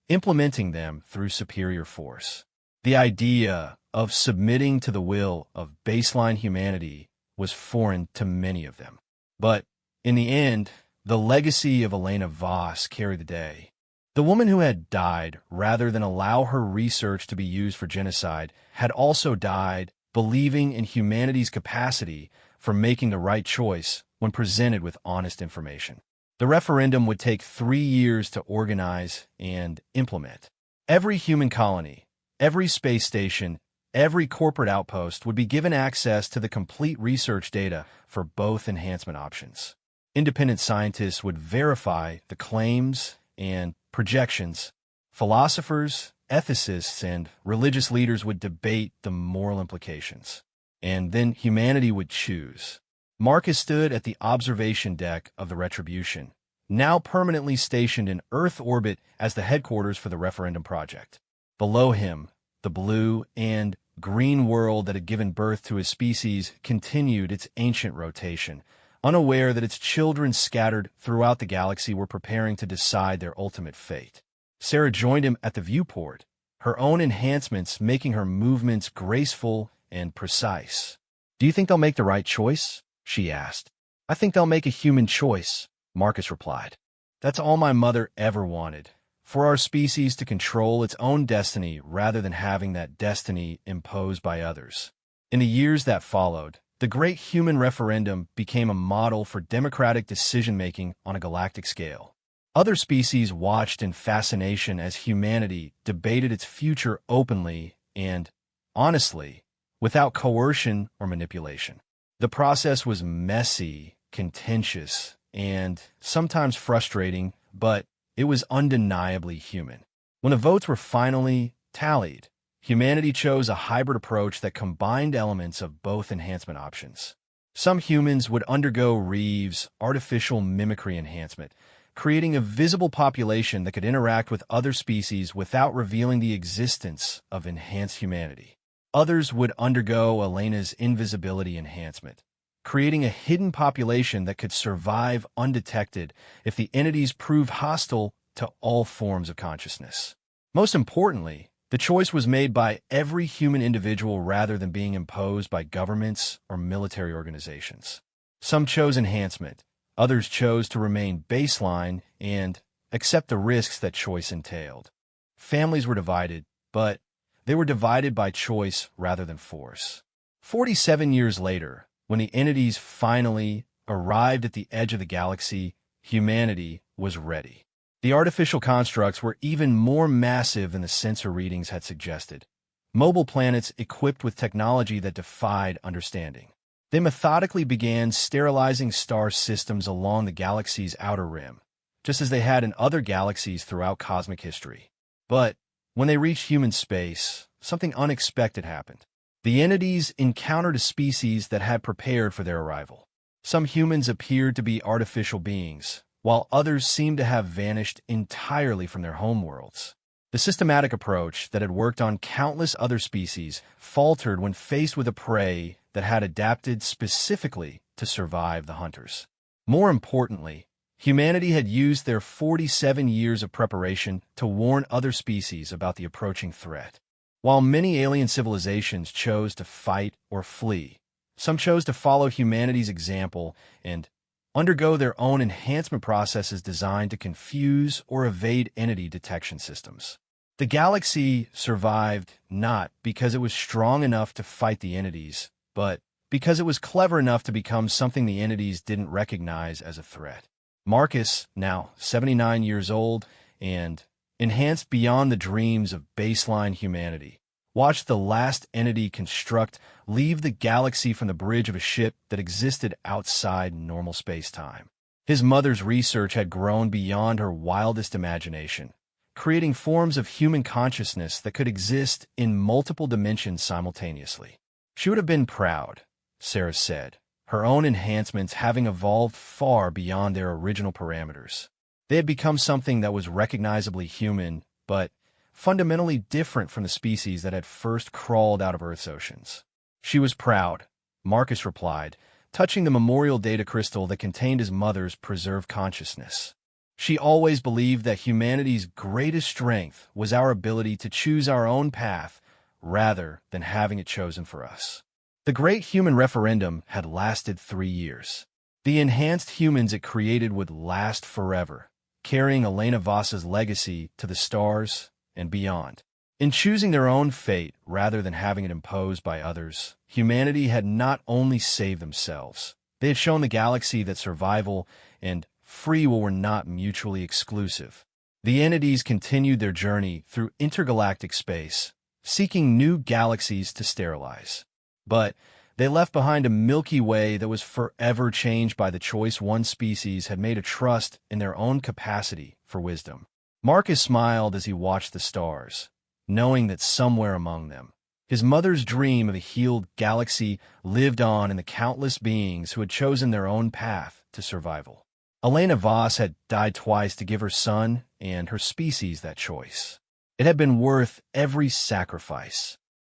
A: implementing them through superior force. The idea of submitting to the will of baseline humanity was foreign to many of them. But in the end, the legacy of Elena Voss carried the day. The woman who had died rather than allow her research to be used for genocide had also died believing in humanity's capacity for making the right choice when presented with honest information. The referendum would take 3 years to organize and implement. Every human colony, every space station, every corporate outpost would be given access to the complete research data for both enhancement options. Independent scientists would verify the claims and projections. Philosophers, ethicists, and religious leaders would debate the moral implications. And then humanity would choose. Marcus stood at the observation deck of the Retribution, now permanently stationed in Earth orbit as the headquarters for the referendum project. Below him, the blue and green world that had given birth to his species continued its ancient rotation, unaware that its children scattered throughout the galaxy were preparing to decide their ultimate fate. Sarah joined him at the viewport, her own enhancements making her movements graceful and precise. Do you think they'll make the right choice? She asked. I think they'll make a human choice, Marcus replied. That's all my mother ever wanted, for our species to control its own destiny rather than having that destiny imposed by others. In the years that followed, the Great Human Referendum became a model for democratic decision-making on a galactic scale. Other species watched in fascination as humanity debated its future openly and, honestly, without coercion or manipulation. The process was messy, contentious, and sometimes frustrating, but it was undeniably human. When the votes were finally tallied, humanity chose a hybrid approach that combined elements of both enhancement options. Some humans would undergo Reeves' artificial mimicry enhancement, creating a visible population that could interact with other species without revealing the existence of enhanced humanity. Others would undergo Elena's invisibility enhancement, creating a hidden population that could survive undetected if the entities proved hostile to all forms of consciousness. Most importantly, the choice was made by every human individual rather than being imposed by governments or military organizations. Some chose enhancement, others chose to remain baseline and accept the risks that choice entailed. Families were divided, but they were divided by choice rather than force. 47 years later, when the entities finally arrived at the edge of the galaxy, humanity was ready. The artificial constructs were even more massive than the sensor readings had suggested. Mobile planets equipped with technology that defied understanding. They methodically began sterilizing star systems along the galaxy's outer rim, just as they had in other galaxies throughout cosmic history. But when they reached human space, something unexpected happened. The entities encountered a species that had prepared for their arrival. Some humans appeared to be artificial beings, while others seemed to have vanished entirely from their homeworlds. The systematic approach that had worked on countless other species faltered when faced with a prey that had adapted specifically to survive the hunters. More importantly, humanity had used their 47 years of preparation to warn other species about the approaching threat. While many alien civilizations chose to fight or flee, some chose to follow humanity's example and undergo their own enhancement processes designed to confuse or evade entity detection systems. The galaxy survived not because it was strong enough to fight the entities, but because it was clever enough to become something the entities didn't recognize as a threat. Marcus, now 79 years old and enhanced beyond the dreams of baseline humanity, watched the last entity construct leave the galaxy from the bridge of a ship that existed outside normal space-time. His mother's research had grown beyond her wildest imagination, creating forms of human consciousness that could exist in multiple dimensions simultaneously. She would have been proud, Sarah said, her own enhancements having evolved far beyond their original parameters. They had become something that was recognizably human, but fundamentally different from the species that had first crawled out of Earth's oceans. She was proud, Marcus replied, touching the memorial data crystal that contained his mother's preserved consciousness. She always believed that humanity's greatest strength was our ability to choose our own path rather than having it chosen for us. The Great Human Referendum had lasted 3 years. The enhanced humans it created would last forever, carrying Elena Voss's legacy to the stars and beyond. In choosing their own fate rather than having it imposed by others, humanity had not only saved themselves, they had shown the galaxy that survival and free will were not mutually exclusive. The entities continued their journey through intergalactic space, seeking new galaxies to sterilize. But they left behind a Milky Way that was forever changed by the choice one species had made to trust in their own capacity for wisdom. Marcus smiled as he watched the stars, knowing that somewhere among them, his mother's dream of a healed galaxy lived on in the countless beings who had chosen their own path to survival. Elena Voss had died twice to give her son and her species that choice. It had been worth every sacrifice.